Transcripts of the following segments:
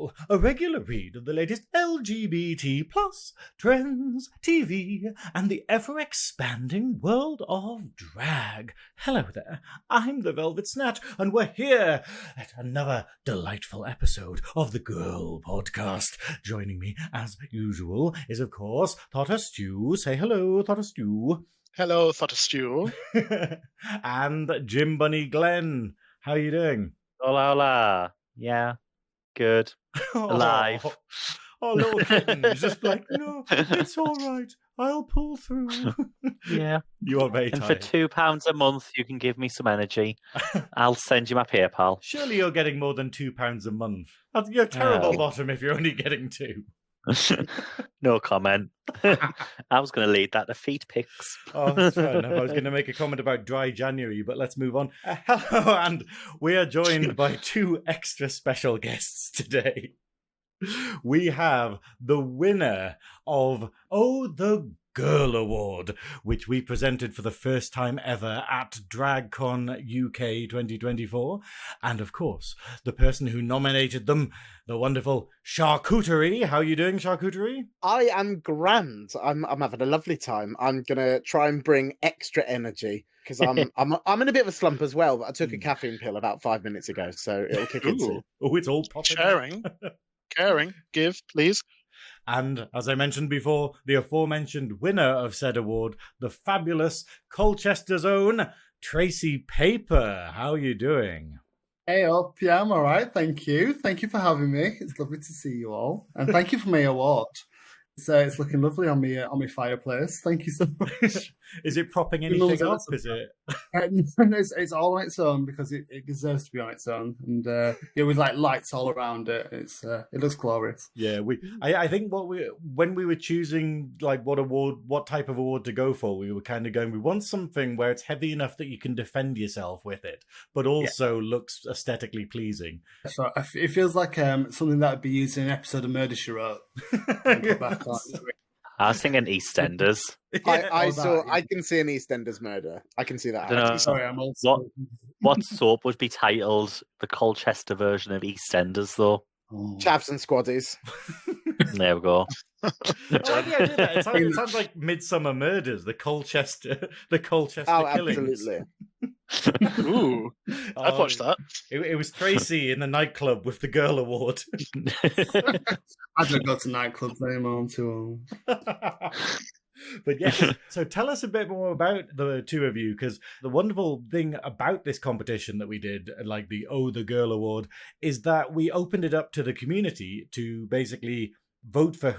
GURL, a regular read of the latest LGBT plus trends, TV, and the ever-expanding world of drag. Hello there, I'm the Velvet Snatch, and we're here at another delightful episode of the GURL podcast. Joining me, as usual, is, of course, Thotter Stu. Say hello, Thotter Stu. Hello, Thotter Stu. And Jim Bunny Glenn. How are you doing? Hola, hola. Yeah, good. Alive. Oh, little kitten. He's just like, no, it's all right. I'll pull through. Yeah. You are very and tired. for £2 a month, you can give me some energy. I'll send you my PayPal. Surely you're getting more than £2 a month. You're terrible, Oh. Bottom, if you're only getting 2. No comment. I was going to lead that to feet pics. Oh, that's fair enough. I was going to make a comment about dry January, but let's move on. Hello, and we are joined by 2 extra special guests today. We have the winner of the GURL Award, which we presented for the first time ever at DragCon UK 2024. And of course, the person who nominated them, the wonderful Shar Cooterie. How are you doing, Shar Cooterie? I am grand. I'm having a lovely time. I'm gonna try and bring extra energy because I'm in a bit of a slump as well. But I took a caffeine pill about 5 minutes ago, so it'll kick in soon. Oh, it's all popping. Caring, give, please. And as I mentioned before, the aforementioned winner of said award, the fabulous Colchester's own Tracey Paper. How are you doing? Hey up, yeah, I'm all right, thank you. Thank you for having me. It's lovely to see you all, and thank you for my award. So it's looking lovely on my fireplace. Thank you so much. Is it propping anything up? Is it? It's all on its own because it deserves to be on its own, and with like lights all around it. It looks glorious. Yeah, I think when we were choosing like what type of award to go for, we were kind of going, we want something where it's heavy enough that you can defend yourself with it, but also looks aesthetically pleasing. So it feels like something that would be used in an episode of Murder, She Wrote. I was thinking EastEnders. I can see an EastEnders murder. I can see that. Sorry, I'm also... What soap would be titled the Colchester version of EastEnders, though? Chavs and Squaddies. There we go. I did that. It sounds like Midsummer Murders, the Colchester killings. Absolutely. Ooh, I'd watch that. It was Tracey in the nightclub with the GURL Award. I don't go to nightclubs anymore. I'm too old. But yes, so tell us a bit more about the two of you, because the wonderful thing about this competition that we did, like the GURL Award, is that we opened it up to the community to basically vote for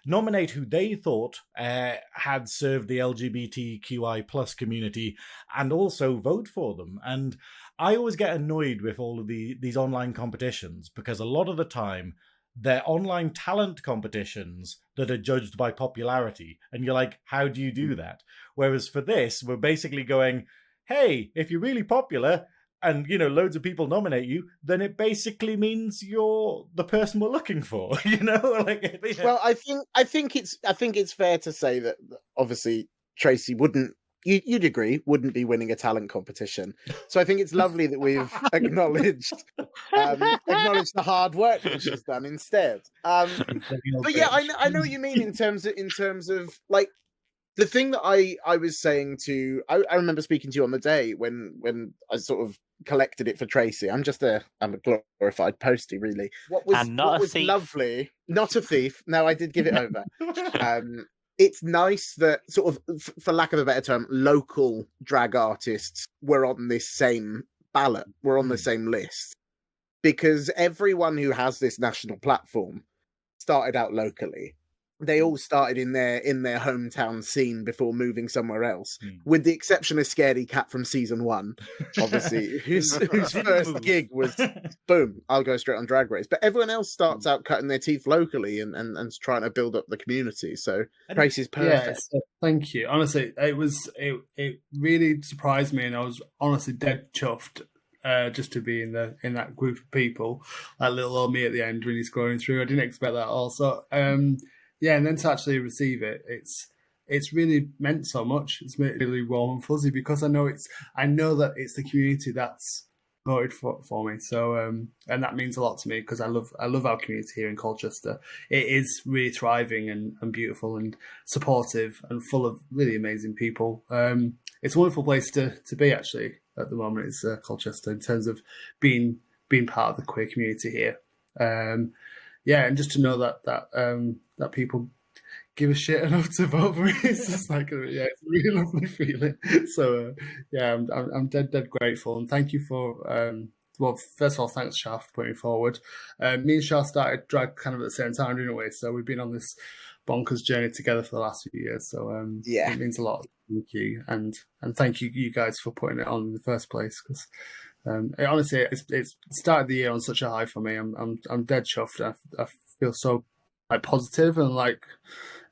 nominate who they thought had served the LGBTQI plus community, and also vote for them. And I always get annoyed with all of these online competitions, because a lot of the time they're online talent competitions that are judged by popularity, and you're like, how do you do that? Whereas for this, we're basically going, hey, if you're really popular and loads of people nominate you, then it basically means you're the person we're looking for. Well, I think it's fair to say that obviously Tracey wouldn't. You'd agree, wouldn't be winning a talent competition. So I think it's lovely that we've acknowledged the hard work that she's done instead. But yeah, I know what you mean in terms of like the thing that I was saying to. I remember speaking to you on the day when I sort of collected it for Tracey. I'm a glorified postie, really. What was lovely? Not a thief. No, I did give it over. It's nice that sort of, for lack of a better term, local drag artists were on this same ballot, were on the same list, because everyone who has this national platform started out locally. They all started in their hometown scene before moving somewhere else, with the exception of Scaredy Cat from season 1, obviously, whose first gig was, boom, I'll go straight on Drag Race. But everyone else starts out cutting their teeth locally and trying to build up the community. So Tracey's perfect. Yeah, thank you. Honestly, it really surprised me, and I was honestly dead chuffed. Just to be in that group of people, that little old me at the end really scrolling through. I didn't expect that also. Yeah, and then to actually receive it, it's really meant so much. It's made it really warm and fuzzy, because I know that it's the community that's voted for me. So and that means a lot to me because I love our community here in Colchester. It is really thriving and beautiful and supportive and full of really amazing people. It's a wonderful place to be actually at the moment. It's Colchester in terms of being part of the queer community here. And just to know that people give a shit enough to vote for me. It's just like, it's a really lovely feeling. So, I'm dead grateful. And thank you for, first of all, thanks, Shar, for putting it forward. Me and Shar started drag kind of at the same time, didn't we? So we've been on this bonkers journey together for the last few years. So, it means a lot. Thank you. And thank you guys for putting it on in the first place. Because honestly, it's started the year on such a high for me. I'm dead chuffed. I feel so positive and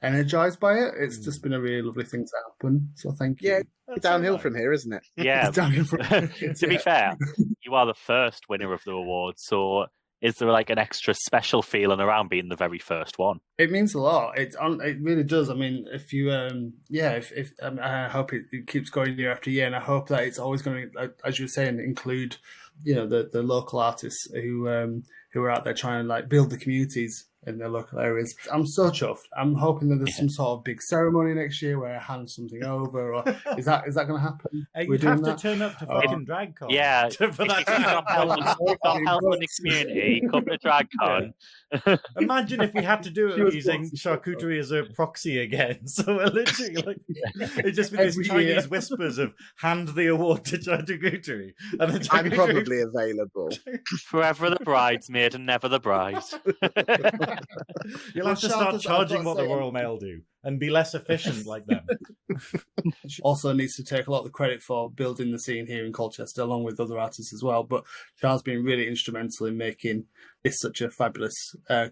energized by it. It's just been a really lovely thing to happen. So thank you. Yeah, it's downhill from here, isn't it? Yeah. It's downhill from To be fair, you are the first winner of the award. So is there an extra special feeling around being the very first one? It means a lot. It really does. I mean, if you, I hope it keeps going year after year, and I hope that it's always going to, as you were saying, include, the local artists who are out there trying to build the communities in their local areas. I'm so chuffed. I'm hoping that there's some sort of big ceremony next year where I hand something over, or is that going to happen? You'd have to turn up to fucking DragCon. Yeah. For that If you've got help in the community, come to DragCon. Imagine if we had to do it using Shar Cooterie as a proxy again. So we're literally it'd just be these Chinese whispers of hand the award to Shar Cooterie. And then I'm probably available. Forever the bridesmaid and never the bride. You'll have to start charging what the Royal Mail do and be less efficient like them. Also needs to take a lot of the credit for building the scene here in Colchester, along with other artists as well. But Char's been really instrumental in making this such a fabulous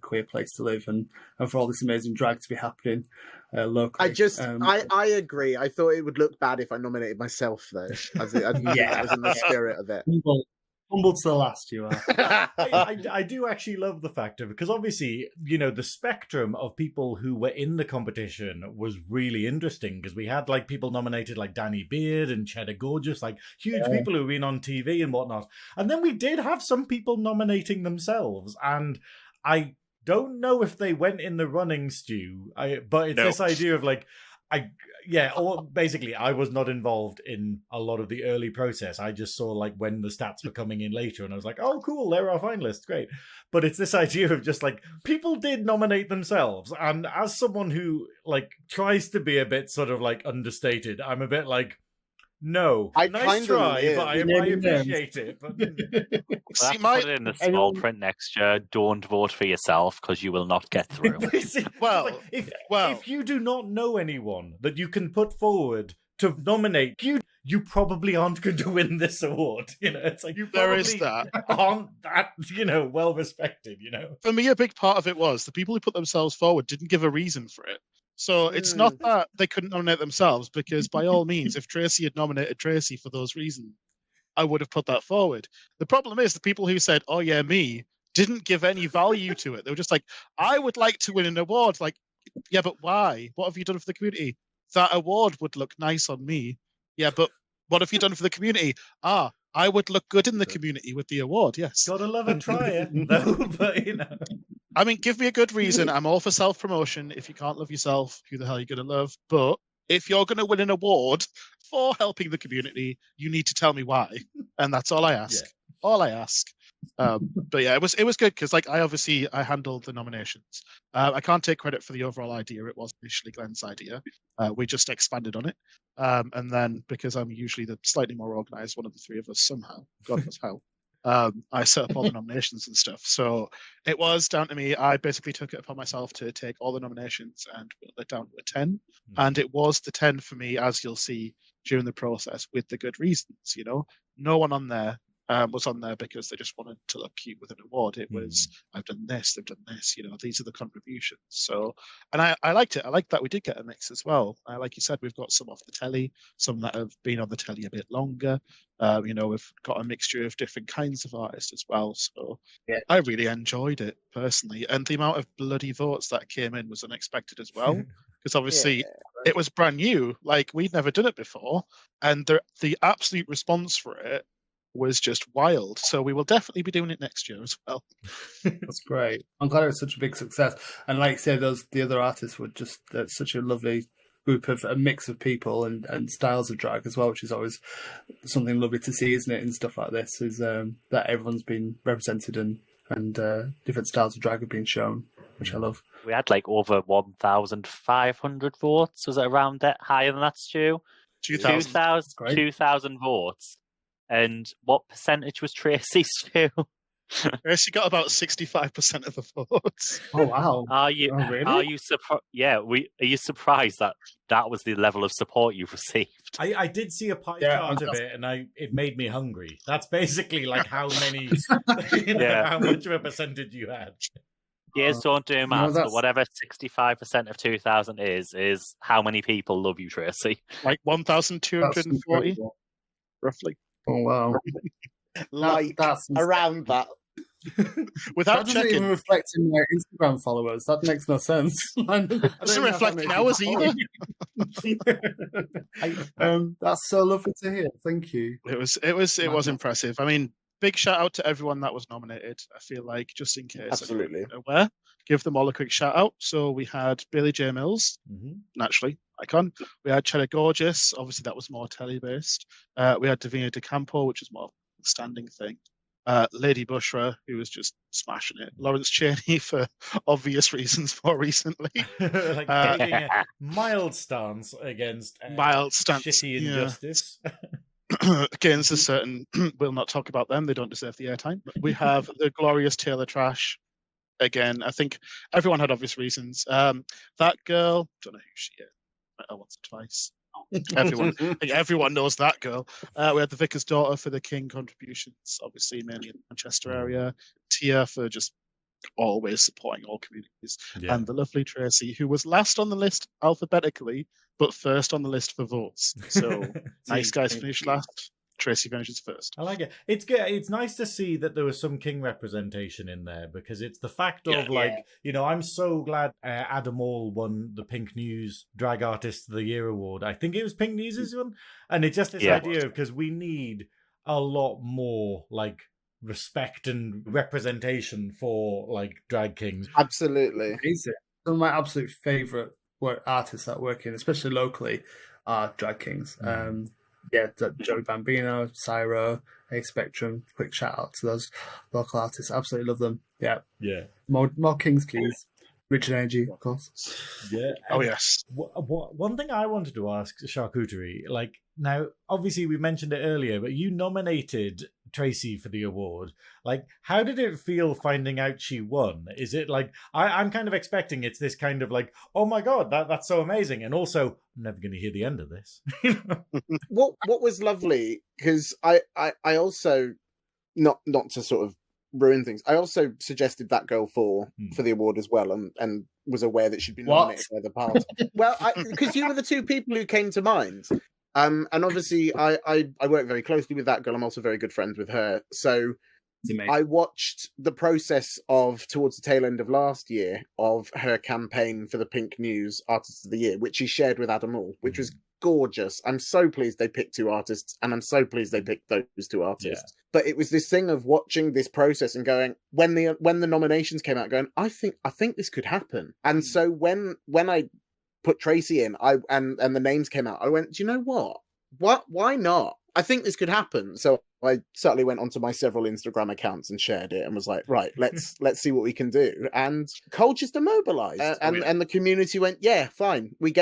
queer place to live, and for all this amazing drag to be happening locally. I agree. I thought it would look bad if I nominated myself, though. I was in the spirit of it. Humble to the last, you are. I do actually love the fact of it, because obviously, the spectrum of people who were in the competition was really interesting, because we had people nominated like Danny Beard and Cheddar Gorgeous, huge people who've been on TV and whatnot. And then we did have some people nominating themselves, and I don't know if they went in the running, Stu, but it's this idea of basically I was not involved in a lot of the early process. I just saw when the stats were coming in later, and I was like, oh cool, there are finalists, great. But it's this idea of just people did nominate themselves, and as someone who tries to be a bit sort of understated, I'm a bit no, nice try, but I appreciate it. But we'll have to put it in the small print next year. Don't vote for yourself because you will not get through. If you do not know anyone that you can put forward to nominate, you probably aren't going to win this award. It's you probably aren't that well respected. For me, a big part of it was the people who put themselves forward didn't give a reason for it. So it's not that they couldn't nominate themselves, because by all means, if Tracey had nominated Tracey for those reasons, I would have put that forward. The problem is the people who said, oh yeah, me, didn't give any value to it. They were just I would like to win an award. Yeah, but why? What have you done for the community? That award would look nice on me. Yeah, but what have you done for the community? I would look good in the community with the award, yes. Gotta love a trier, though, but I mean, give me a good reason. I'm all for self-promotion. If you can't love yourself, who the hell are you going to love? But if you're going to win an award for helping the community, you need to tell me why. And that's all I ask. Yeah. All I ask. But yeah, it was good because I handled the nominations. I can't take credit for the overall idea. It was initially Glenn's idea. We just expanded on it. And then because I'm usually the slightly more organized one of the three of us somehow, God knows how, I set up all the nominations and stuff. So it was down to me. I basically took it upon myself to take all the nominations and whittle it down to a 10. And it was the 10 for me, as you'll see during the process, with the good reasons. No one on there was on there because they just wanted to look cute with an award. It was, I've done this, they've done this, these are the contributions. So, and I liked it. I liked that we did get a mix as well. Like you said, we've got some off the telly, some that have been on the telly a bit longer. We've got a mixture of different kinds of artists as well. So yeah, I really enjoyed it personally. And the amount of bloody votes that came in was unexpected as well. Because obviously it was brand new. We'd never done it before. And the absolute response for it was just wild. So we will definitely be doing it next year as well. That's great. I'm glad it was such a big success. And like you said, the other artists were just such a lovely group of a mix of people and styles of drag as well, which is always something lovely to see, isn't it? And stuff like this is that everyone's been represented and different styles of drag have been shown, which I love. We had like over 1,500 votes. Was it around that? Higher than that, Stu? 2,000 votes. And what percentage was Tracey, Stu? Tracey got about 65% of the votes. Oh wow! Really? Are you surprised? Yeah, are you surprised that was the level of support you've received? I did see a pie chart of it, and it made me hungry. That's basically like how many, how much of a percentage you had. Years don't do maths, but whatever 65% of 2,000 is how many people love you, Tracey? Like 1,240, roughly. Oh wow! That's around that. Without that doesn't checking, even reflect in my Instagram followers. That makes no sense. It doesn't reflect in ours either. That's so lovely to hear. Thank you. It was impressive. I mean, big shout out to everyone that was nominated. I feel like, just in case, absolutely aware, give them all a quick shout out. So we had Billy J Mills, naturally icon. We had Cheddar Gorgeous, obviously that was more telly based. We had Davina De Campo, which is more a standing thing. Lady Bushra, who was just smashing it. Lawrence Cheney, for obvious reasons, more recently. Like taking a mild stance against shitty injustice. Against a certain, we'll not talk about them, they don't deserve the airtime. We have the glorious Taylor Trash. Again, I think everyone had obvious reasons. That girl, don't know who she is. Once or twice. Everyone knows that girl. We had the Vicar's Daughter for the King contributions, obviously mainly in the Manchester area. Tia for just always supporting all communities. Yeah. And the lovely Tracey, who was last on the list alphabetically, but first on the list for votes. So nice guys finished last. Tracey finishes first. I like it. It's good. It's nice to see that there was some King representation in there, because it's the fact of I'm so glad Adam All won the Pink News Drag Artist of the Year award. I think it was Pink News' one, and it's just this idea of, because we need a lot more like respect and representation for like drag kings. Absolutely. Some of my absolute favorite artists that work in, especially locally, are drag kings. Joey Bambino, Cyro, A Spectrum. Quick shout out to those local artists. Absolutely love them. Yeah. More kings, please. Richard Energy, of course. Yeah. Oh yes. One thing I wanted to ask Shar Cooterie, like, now obviously we mentioned it earlier, but you nominated Tracey for the award. Like, how did it feel finding out she won? Is it like, I'm kind of expecting it's this kind of like, oh my god, that's so amazing, and also I'm never going to hear the end of this. What was lovely, because I also, not to sort of ruin things, I also suggested that girl for the award as well, and was aware that she'd been nominated by the part. Well, because you were the two people who came to mind. And obviously I work very closely with that girl. I'm also very good friends with her. So I watched the process of, towards the tail end of last year, of her campaign for the Pink News Artist of the Year, which she shared with Adam All, which was gorgeous. I'm so pleased they picked two artists, and I'm so pleased they picked those two artists. Yeah. But it was this thing of watching this process and going, when the nominations came out, going, I think this could happen. And so when I put Tracey in, and the names came out, I went, do you know what? Why not? I think this could happen. So I certainly went onto my several Instagram accounts and shared it and was like, right, let's see what we can do. And Colchester mobilized, and the community went, yeah, fine, we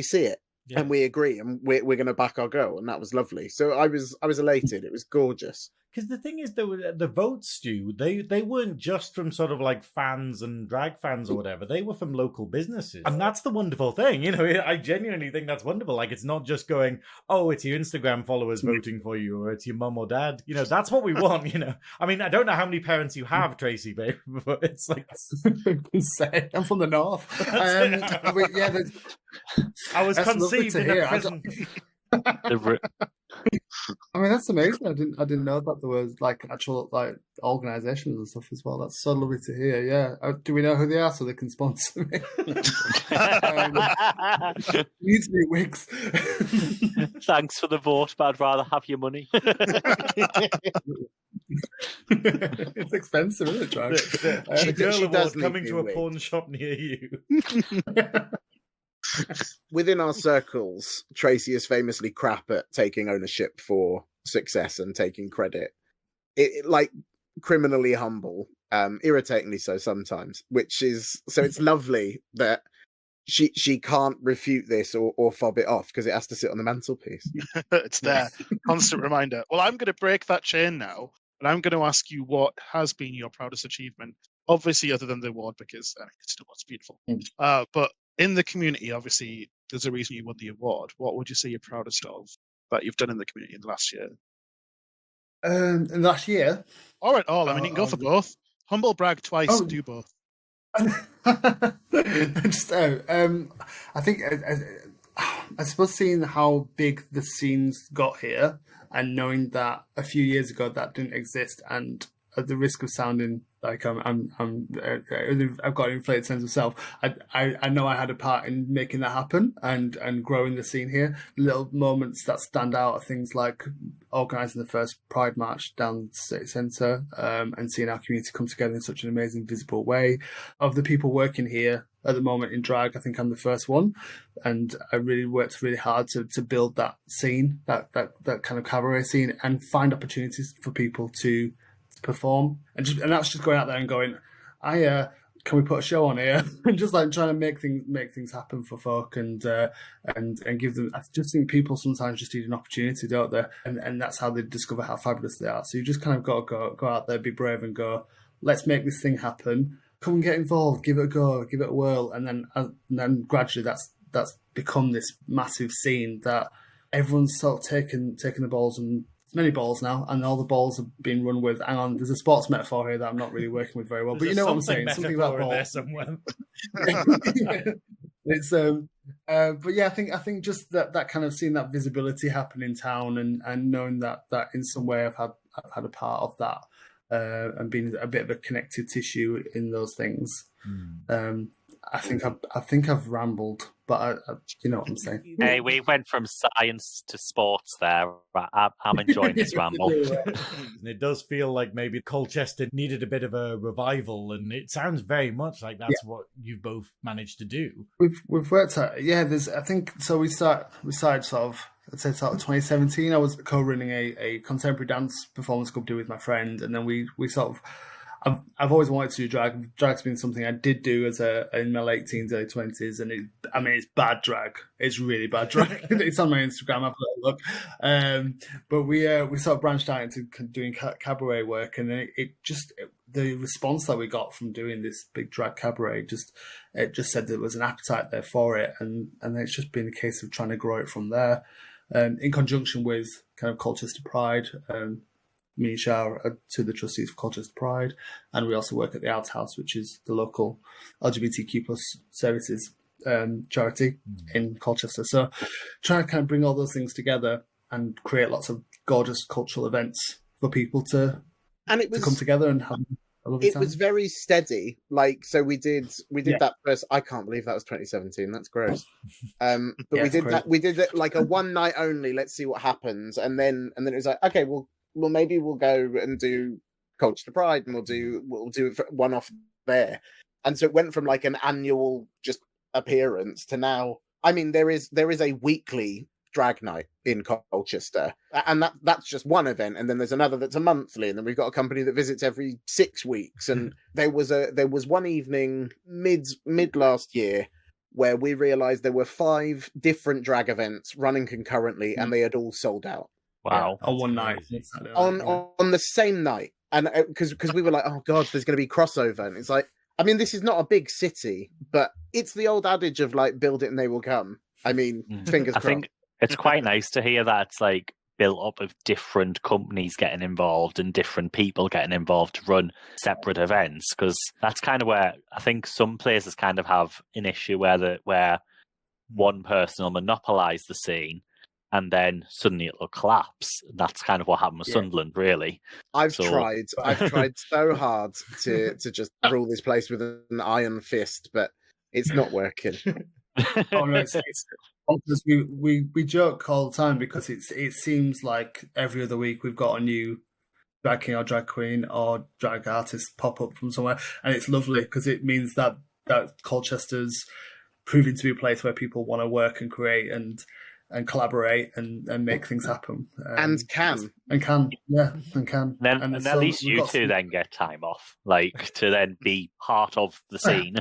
see it. Yeah. And we agree, and we're going to back our girl, and that was lovely. So I was elated. It was gorgeous. Because the thing is, the votes, Stu, they weren't just from sort of like fans and drag fans or whatever. They were from local businesses, and that's the wonderful thing. You know, I genuinely think that's wonderful. Like, it's not just going, oh, it's your Instagram followers voting for you, or it's your mum or dad. You know, that's what we want. You know, I mean, I don't know how many parents you have, Tracey, babe, but it's like, I'm from the north. I was conceived in a prison. I mean, that's amazing. I didn't know that there was like actual like organisations and stuff as well. That's so lovely to hear. Yeah. Do we know who they are so they can sponsor me? Needs me wigs. Thanks for the vote, but I'd rather have your money. It's expensive, isn't it, Drag? The Girl she Award does need coming new to a wigs. pawn shop near you. Within our circles, Tracey is famously crap at taking ownership for success and taking credit. It like criminally humble, irritatingly so sometimes. Which is so it's lovely that she can't refute this or fob it off because it has to sit on the mantelpiece. It's there. Constant reminder. Well, I'm going to break that chain now, and I'm going to ask you what has been your proudest achievement. Obviously, other than the award, because it still was beautiful. But in the community, obviously, there's a reason you won the award. What would you say you're proudest of that you've done in the community in the last year? In last year? All right, all. I mean, you can go for both. Humble brag twice, do both. Just, I think I suppose seeing how big the scenes got here and knowing that a few years ago that didn't exist, and at the risk of sounding like I've got an inflated sense of self, I know I had a part in making that happen and growing the scene here. Little moments that stand out are things like organising the first Pride March down the city centre, and seeing our community come together in such an amazing, visible way. Of the people working here at the moment in drag, I think I'm the first one, and I really worked really hard to build that scene, that kind of cabaret scene, and find opportunities for people to perform, and that's just going out there and going, can we put a show on here? And just like trying to make things happen for folk and give them. I just think people sometimes just need an opportunity, don't they? And that's how they discover how fabulous they are. So you just kind of got to go out there, be brave, and go, let's make this thing happen. Come and get involved, give it a go, give it a whirl, and then gradually that's become this massive scene that everyone's sort of taken the balls, and many balls now, and all the balls have been run with. Hang on, there's a sports metaphor here that I'm not really working with very well, but you know what I'm saying. Something about balls. There somewhere. It's but yeah, I think just that kind of seeing that visibility happen in town and knowing that in some way I've had a part of that, and being a bit of a connective tissue in those things. I think I've rambled, but I you know what I'm saying. Hey, we went from science to sports there. I'm enjoying this ramble. It does feel like maybe Colchester needed a bit of a revival, and it sounds very much like that's what you've both managed to do. We've worked at there's I think so we started sort of, I'd say sort of 2017. I was co-running a contemporary dance performance company with my friend, and then we sort of. I've always wanted to do drag. Drag's been something I did do in my late teens, early 20s, and it's bad drag. It's really bad drag. It's on my Instagram. Have a little look. But we sort of branched out into doing cabaret work, and then the response that we got from doing this big drag cabaret just said there was an appetite there for it, and then it's just been a case of trying to grow it from there, in conjunction with kind of Colchester Pride. Me and Shar are two of the trustees for Colchester Pride, and we also work at the Outhouse, which is the local LGBTQ plus services charity in Colchester. So trying to kind of bring all those things together and create lots of gorgeous cultural events for people to come together and have a lovely time. It was very steady. Like, so we did that first. I can't believe that was 2017. That's gross. But we did that like a one night only. Let's see what happens, and then it was like, okay, well, maybe we'll go and do Colchester Pride, and we'll do it for one off there. And so it went from like an annual just appearance to now. I mean, there is a weekly drag night in Colchester, and that's just one event. And then there's another that's a monthly, and then we've got a company that visits every 6 weeks. And there was one evening mid last year where we realized there were 5 different drag events running concurrently, and they had all sold out. Wow. On one night. On the same night. And because we were like, oh God, there's going to be crossover. And it's like, I mean, this is not a big city, but it's the old adage of like, build it and they will come. I mean, fingers crossed. I think it's quite nice to hear that it's like built up of different companies getting involved and different people getting involved to run separate events, because that's kind of where I think some places kind of have an issue where one person will monopolize the scene, and then suddenly it'll collapse. That's kind of what happened with Sunderland, really. I've So- tried. I've tried so hard to just rule this place with an iron fist, but it's not working. Oh no, it's because we joke all the time because it seems like every other week we've got a new drag king or drag queen or drag artist pop up from somewhere, and it's lovely because it means that Colchester's proving to be a place where people want to work and create and collaborate and make things happen. And can. Then, And and so at least we've you got two some- then get time off, like to then be part of the scene.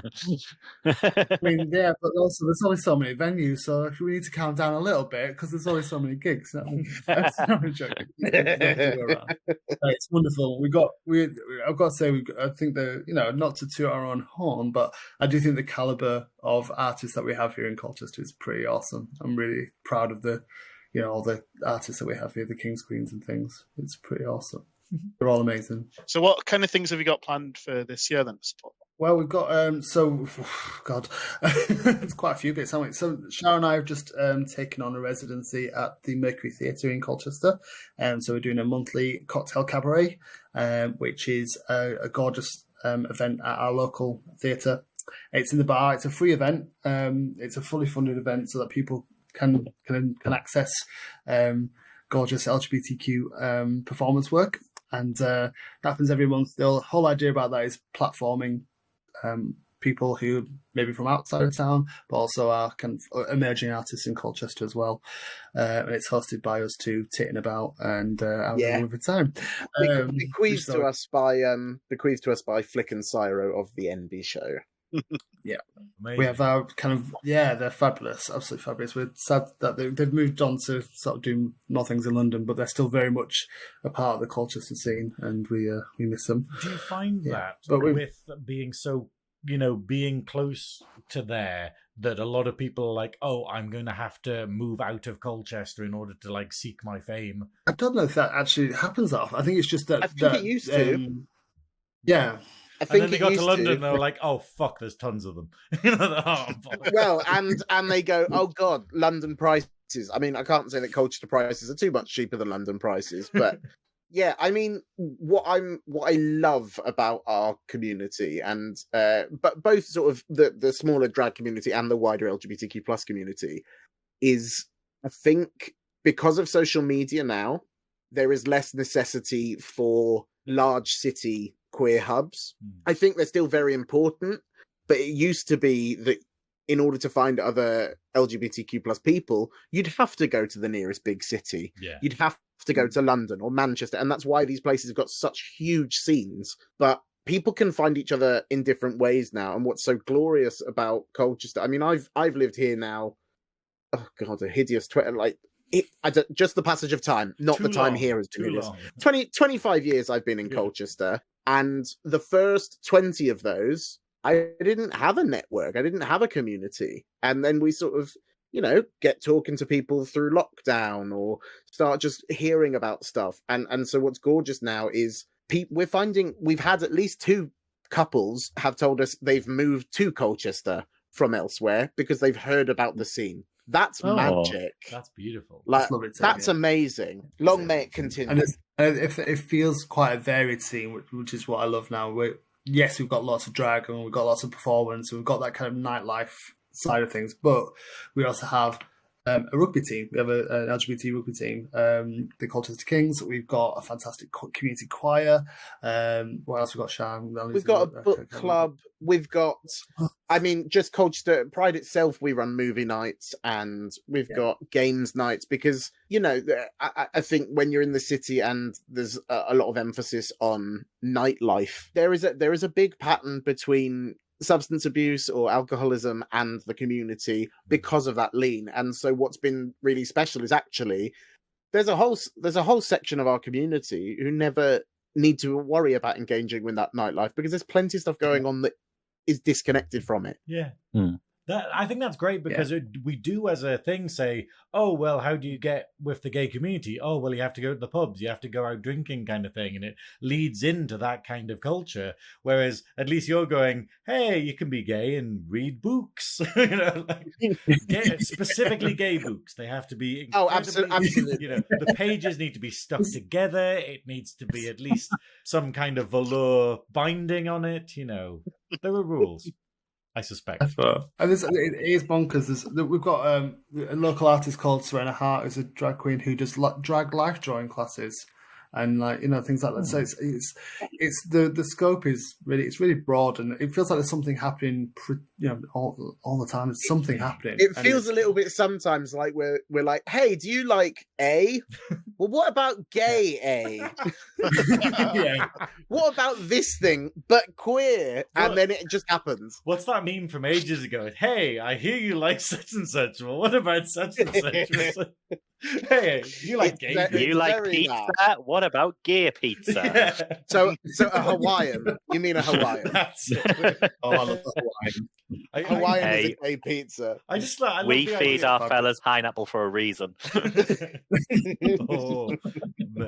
I mean, yeah, but also there's only so many venues, so we need to calm down a little bit because there's only so many gigs. You know what I mean? I'm only joking. It's wonderful. I've got to say, I think not to toot our own horn, but I do think the caliber of artists that we have here in Colchester is pretty awesome. I'm really proud of all the artists that we have here, the Kings, Queens, and things. It's pretty awesome. They're all amazing. So what kind of things have you got planned for this year then? Well, we've got God, it's quite a few bits, haven't we? So Shar and I have just taken on a residency at the Mercury Theatre in Colchester, so we're doing a monthly cocktail cabaret, which is a gorgeous event at our local theatre. It's in the bar. It's a free event. It's a fully funded event so that people can access gorgeous LGBTQ performance work, and that happens every month. The whole idea about that is platforming people who maybe from outside of town, but also are kind of emerging artists in Colchester as well. And it's hosted by us two titting about and having a wonderful time. Bequeathed to us by Flick and Cyro of the NB show. Yeah, Amazing. we have our they're fabulous, absolutely fabulous. We're sad that they've moved on to sort of do more things in London, but they're still very much a part of the Colchester scene, and we miss them. Do you find that but with being so, being close to there, that a lot of people are like, oh, I'm going to have to move out of Colchester in order to like seek my fame? I don't know if that actually happens that often. I think it's just that I think it used to. Yeah. I think And then they got to London and they were like, oh, fuck, there's tons of them. Well, and they go, oh, God, London prices. I mean, I can't say that Colchester prices are too much cheaper than London prices, but yeah, I mean, what I love about our community, and but both sort of the smaller drag community and the wider LGBTQ plus community, is I think because of social media now, there is less necessity for large city queer hubs. I think they're still very important, but it used to be that in order to find other LGBTQ plus people, you'd have to go to the nearest big city. Yeah. You'd have to go to London or Manchester, and that's why these places have got such huge scenes. But people can find each other in different ways now, and what's so glorious about Colchester, I mean, I've lived here now, oh God, a hideous just the passage of time, not Too the time long, here has been too hideous. long. 25 years I've been in Colchester, and the first 20 of those, I didn't have a network. I didn't have a community. And then we sort of, get talking to people through lockdown or start just hearing about stuff. And so what's gorgeous now is we're finding we've had at least 2 couples have told us they've moved to Colchester from elsewhere because they've heard about the scene. That's magic. That's beautiful. Like, that's amazing. Long may it continue. And it feels quite a varied scene, which is what I love now. Yes, we've got lots of drag and we've got lots of performance and we've got that kind of nightlife side of things, but we also have a rugby team. We have an LGBT rugby team, the Colchester Kings. We've got a fantastic community choir. What else? We've got Shar. We've got a book club. We've got, I mean, just Colchester Pride itself. We run movie nights and we've got games nights because, I think when you're in the city and there's a lot of emphasis on nightlife, there is a big pattern between substance abuse or alcoholism and the community because of that lean. And so what's been really special is actually there's a whole section of our community who never need to worry about engaging with that nightlife because there's plenty of stuff going on that is disconnected from it. Yeah. I think that's great because we do as a thing say, oh, well, how do you get with the gay community? Oh, well, you have to go to the pubs, you have to go out drinking kind of thing. And it leads into that kind of culture. Whereas at least you're going, hey, you can be gay and read books. Specifically gay books. They have to be absolutely. The pages need to be stuck together. It needs to be at least some kind of velour binding on it. There are rules. I suspect. And it is bonkers. We've got a local artist called Serena Hart, who's a drag queen who does drag life drawing classes, and things like that. So it's the scope is really broad, and it feels like there's something happening. All the time. There's something happening. It feels a little bit sometimes like we're like, hey, do you like A? Well, what about gay A? Yeah. What about this thing, but queer? And then it just happens. What's that meme from ages ago? Hey, I hear you like such and such. Well, what about such and such? Hey, you like gay pizza? You like pizza? What about gay pizza? Yeah. So a Hawaiian. You mean a Hawaiian? That's it. Oh, I love the Hawaiian. Hawaiian is a gay pizza. I love we the feed idea. our fellas pineapple for a reason. Oh,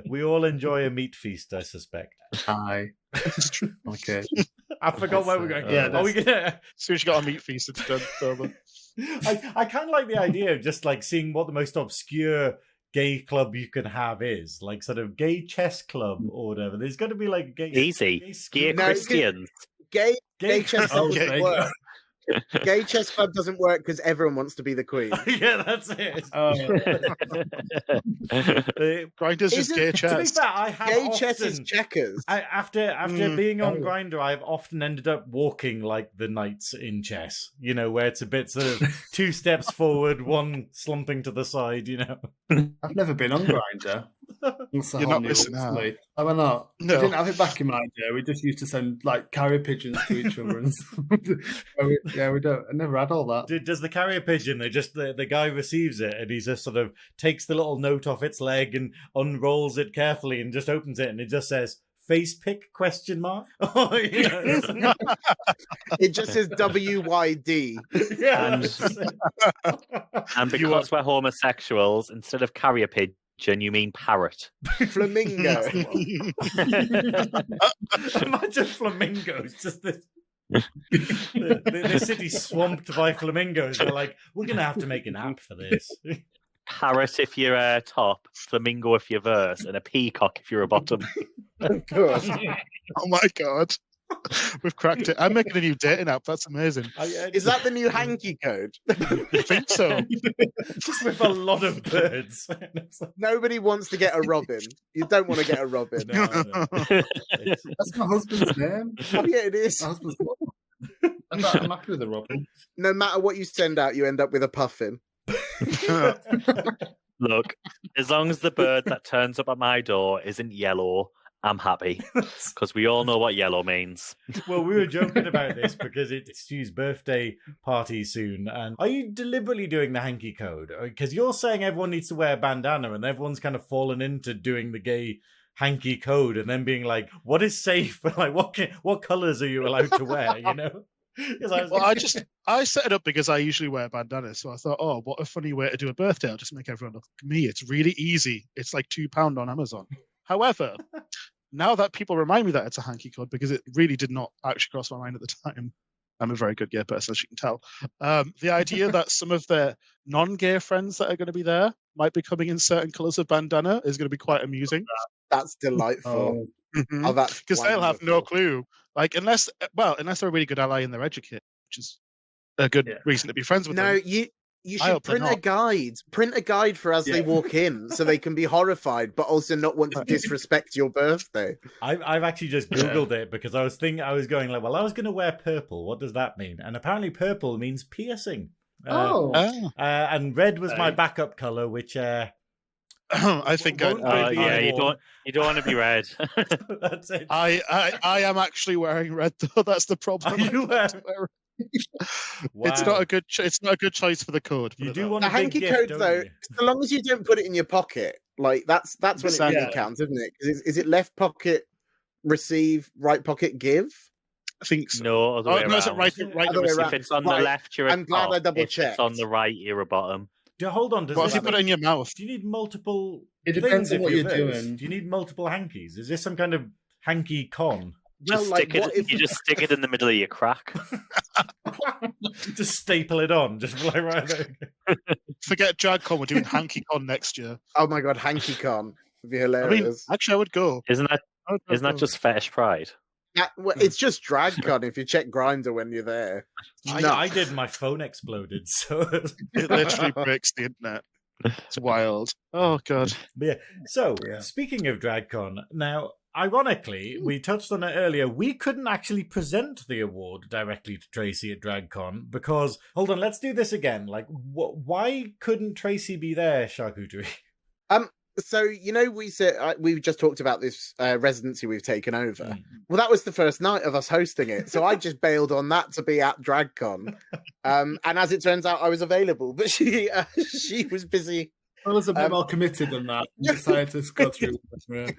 we all enjoy a meat feast, I suspect. Hi. Okay. I forgot where we're going. Yeah, are we gonna? As soon as you got a meat feast, it's done. Over. I kind of like the idea of just like seeing what the most obscure gay club you can have is, like sort of gay chess club or whatever. There's got to be like gay gay Christians. Gay chess club doesn't work. Gay chess club doesn't work because everyone wants to be the queen. Yeah, that's it. Grindr's just gay chess. To be fair, I have gay chess is checkers. After being on Grindr, I've often ended up walking like the knights in chess. Where it's a bit sort of 2 steps forward, 1 slumping to the side. I've never been on Grindr. You're not missing out. Am I not? No. I didn't have it back in my day. We just used to send carrier pigeons to each other, and we don't. I never had all that. Does the carrier pigeon? They just the guy receives it and he just sort of takes the little note off its leg and unrolls it carefully and just opens it and it just says face pick ? It just says WYD. Yeah. And because we're homosexuals, instead of carrier pigeon, you mean parrot. Flamingo. Imagine flamingos. Just this. The city's swamped by flamingos. They're like, we're going to have to make an app for this. Parrot if you're top, flamingo if you're verse, and a peacock if you're a bottom. Of course. Oh my god. We've cracked it. I'm making a new dating app. That's amazing. Is that the new hanky code? I think so. Just with a lot of birds. Nobody wants to get a robin. You don't want to get a robin. No. That's my husband's name. Oh, yeah, it is. My husband's I'm happy with the robin. No matter what you send out, you end up with a puffin. Look, as long as the bird that turns up at my door isn't yellow, I'm happy, because we all know what yellow means. Well, we were joking about this because it's Stu's birthday party soon. And are you deliberately doing the hanky code? Because you're saying everyone needs to wear a bandana and everyone's kind of fallen into doing the gay hanky code and then being like, what is safe? Like, what colours are you allowed to wear, I set it up because I usually wear bandanas, so I thought, oh, what a funny way to do a birthday. I'll just make everyone look like me. It's really easy. It's like £2 on Amazon. However, now that people remind me that it's a hanky code, because it really did not actually cross my mind at the time. I'm a very good gay person, as you can tell. The idea that some of their non-gay friends that are going to be there might be coming in certain colours of bandana is going to be quite amusing. That's delightful. Mm-hmm. Oh, that's because they'll have no clue. Like, unless they're a really good ally in their educate, which is a good reason to be friends with them. No, you should print a guide. Print a guide for as they walk in, so they can be horrified, but also not want to disrespect your birthday. I've actually just Googled it because I was going like, well, I was going to wear purple. What does that mean? And apparently purple means piercing. And red was my backup color, which I think you don't want to be red. That's it. I am actually wearing red though. That's the problem. Wow. It's not a good choice for the code. You do want the a big hanky gift, code don't though. you? So long as you don't put it in your pocket, like that's when it really counts, isn't it? Is it left pocket receive, right pocket give? I think so. No, other Oh, way no, is it around. right Other way receipt? around. If it's on Right. the left, you're a I'm glad I top. If double-checked. it's on the right, you're a bottom. Hold on. Does What this if you put it mean- in your mouth? Do you need multiple It depends things on if what you're you're this? doing. Do you need multiple hankies? Is this some kind of hanky con? Well, Just like, stick it. what if You just stick it in the middle of your crack. Just staple it on. Just like right there. Forget DragCon, we're doing HankyCon next year. Oh my god, hanky con would be I mean, hilarious. actually, I would go. Isn't that I would go. just fetish pride? It's just DragCon if you check Grindr when you're there. I did. My phone exploded. So It literally breaks the internet. It's wild. Oh god. But yeah. So, Yeah. speaking of DragCon, now, ironically, we touched on it earlier. We couldn't actually present the award directly to Tracey at DragCon because, hold on, let's do this again. Like, why couldn't Tracey be there, Shar Cooterie? So we said we just talked about this residency we've taken over. Mm. Well, that was the first night of us hosting it, so I just bailed on that to be at DragCon. And as it turns out, I was available, but she was busy. I was a bit more committed than that. I decided to go through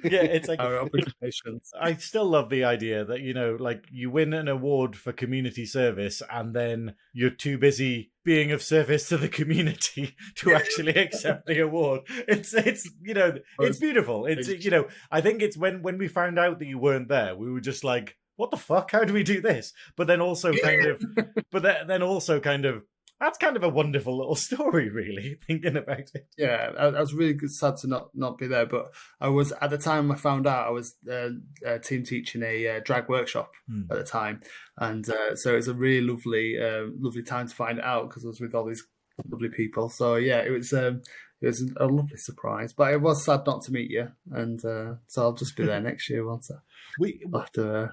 Yeah, it's like our obligations. I still love the idea that, like you win an award for community service and then you're too busy being of service to the community to actually accept the award. It's beautiful. It's I think it's when we found out that you weren't there, we were just like, what the fuck? How do we do this? But then also kind of that's kind of a wonderful little story, really, thinking about it. Yeah, I was really sad to not be there, but I was, at the time I found out, I was team teaching a drag workshop at the time, and so it was a really lovely time to find it out because I was with all these lovely people. So yeah, it was a lovely surprise, but it was sad not to meet you, and so I'll just be there next year once I have to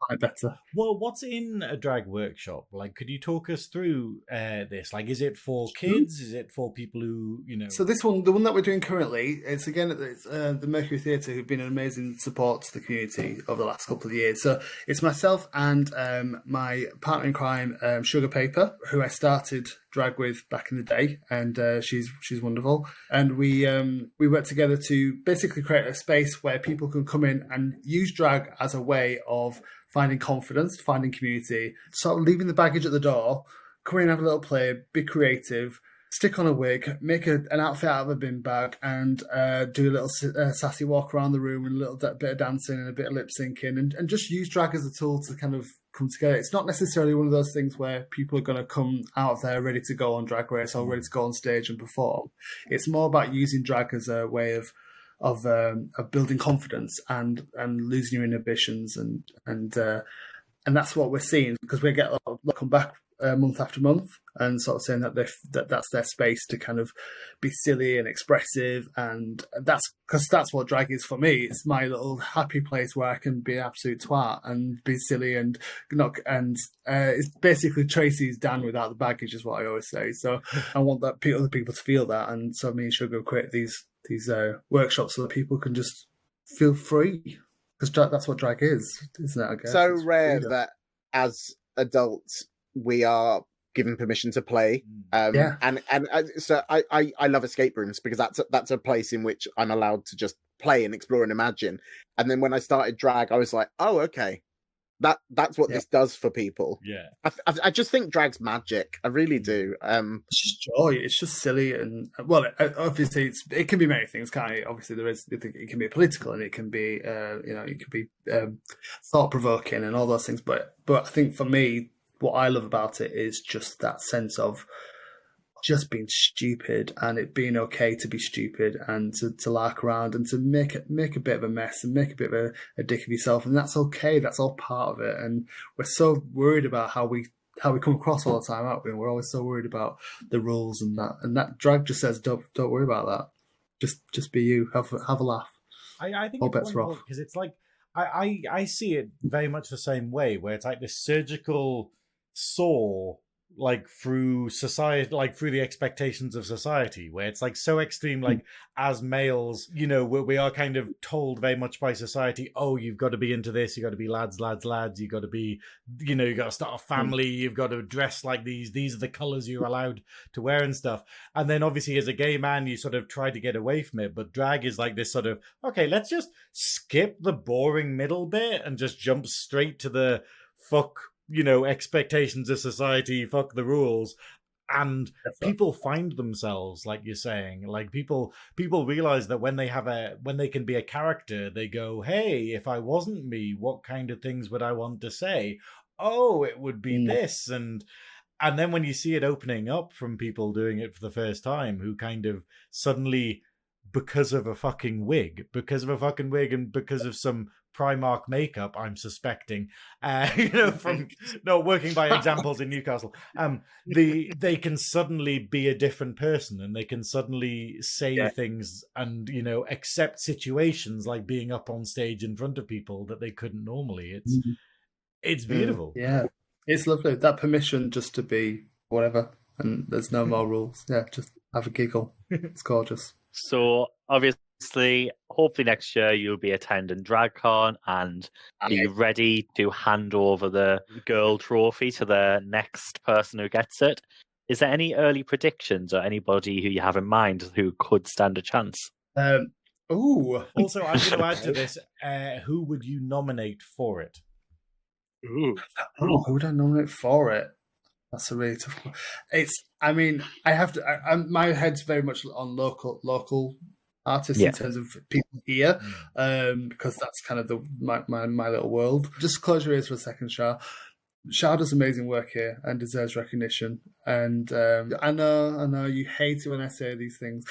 find better. Well, what's in a drag workshop? Like, could you talk us through this? Like, is it for kids? Is it for people who, So this one, the one that we're doing currently, it's the Mercury Theatre, who've been an amazing support to the community over the last couple of years. So it's myself and my partner in crime, Sugar Paper, who I started drag with back in the day, and she's wonderful. And we work together to basically create a space where people can come in and use drag as a way of finding confidence, finding community, sort of leaving the baggage at the door, come in, have a little play, be creative, stick on a wig, make an outfit out of a bin bag, and do a little sassy walk around the room and a little bit of dancing and a bit of lip syncing, and just use drag as a tool to kind of come together. It's not necessarily one of those things where people are going to come out there ready to go on Drag Race or ready to go on stage and perform. It's more about using drag as a way of building confidence and losing your inhibitions, and that's what we're seeing, because we get a lot of come back month after month and sort of saying that that's their space to kind of be silly and expressive, and that's what drag is for me. It's my little happy place where I can be an absolute twat and be silly and not, and it's basically Tracey's Dan without the baggage, is what I always say. So I want other people to feel that, and so me and Sugar create these workshops so that people can just feel free, because that's what drag is, isn't it? I guess So it's rare freedom. that as adults we are given permission to play. Yeah. And so I love escape rooms because that's a place in which I'm allowed to just play and explore and imagine. And then when I started drag, I was like, oh, okay, that's what this does for people. Yeah. I just think drag's magic. I really do. It's just joy. It's just silly, and well, obviously it can be many things, can't it? Obviously it can be political, and it can be it can be thought provoking and all those things. But I think for me, what I love about it is just that sense of just being stupid, and it being okay to be stupid, and to lark around and to make a bit of a mess and make a bit of a dick of yourself, and that's okay. That's all part of it. And we're so worried about how we come across all the time, aren't we? And we're always so worried about the rules and that drag just says don't worry about that. Just be you. Have a laugh. I think All it's bets are off. because it's like I see it very much the same way, where it's like this surgical saw, like through society, like through the expectations of society, where it's like so extreme. Like as males, we are kind of told very much by society, oh, you've got to be into this, you've got to be lads, you've got to be, you've got to start a family, you've got to dress like these are the colors you're allowed to wear and stuff. And then obviously as a gay man, you sort of try to get away from it, but drag is like this sort of, okay, let's just skip the boring middle bit and just jump straight to the fuck, expectations of society, fuck the rules. And people find themselves, like you're saying, like people realize that when they can be a character, they go, hey, if I wasn't me, what kind of things would I want to say? Oh, it would be this. And then when you see it opening up from people doing it for the first time, who kind of suddenly, because of a fucking wig and because of some Primark makeup, I'm suspecting, from working by examples in Newcastle, they can suddenly be a different person, and they can suddenly say things and, accept situations like being up on stage in front of people that they couldn't normally. It's beautiful. Yeah, it's lovely. That permission just to be whatever, and there's no more rules. Yeah, just have a giggle. It's gorgeous. So obviously, hopefully next year you'll be attending DragCon and be ready to hand over the GURL trophy to the next person who gets it. Is there any early predictions or anybody who you have in mind who could stand a chance? Also, I'm going to add to this, who would you nominate for it? Ooh. Oh, who would I nominate for it? That's a really tough one. I mean, I have to. My head's very much on local artists in terms of people here, because that's kind of my little world. Just close your ears for a second, Shar. Shar does amazing work here and deserves recognition. And I know you hate it when I say these things.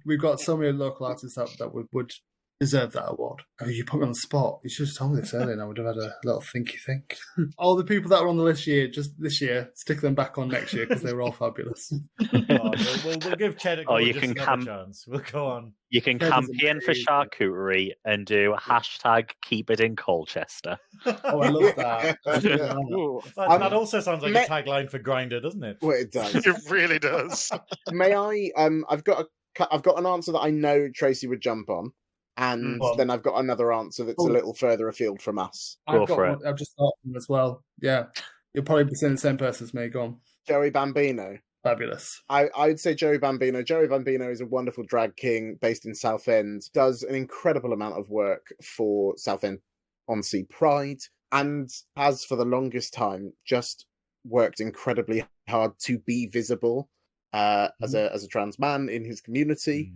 We've got so many local artists that would deserve that award. Oh, you put me on the spot. You should have told me this earlier and I would have had a little thinky think. All the people that were on the list just this year, stick them back on next year because they were all fabulous. We'll give Cheddar you just can another chance. We'll go on. You can campaign for Shar Cooterie and do hashtag keep it in Colchester. Oh, I love that. That also sounds like a tagline for Grindr, doesn't it? Well, it does. It really does. May I? I've got an answer that I know Tracey would jump on. And then I've got another answer that's a little further afield from us. I've just thought of them as well. Yeah. You'll probably be saying the same person as me. Go on. Joey Bambino. Fabulous. I'd say Joey Bambino. Joey Bambino is a wonderful drag king based in Southend. Does an incredible amount of work for Southend on Sea Pride. And has for the longest time just worked incredibly hard to be visible as a trans man in his community.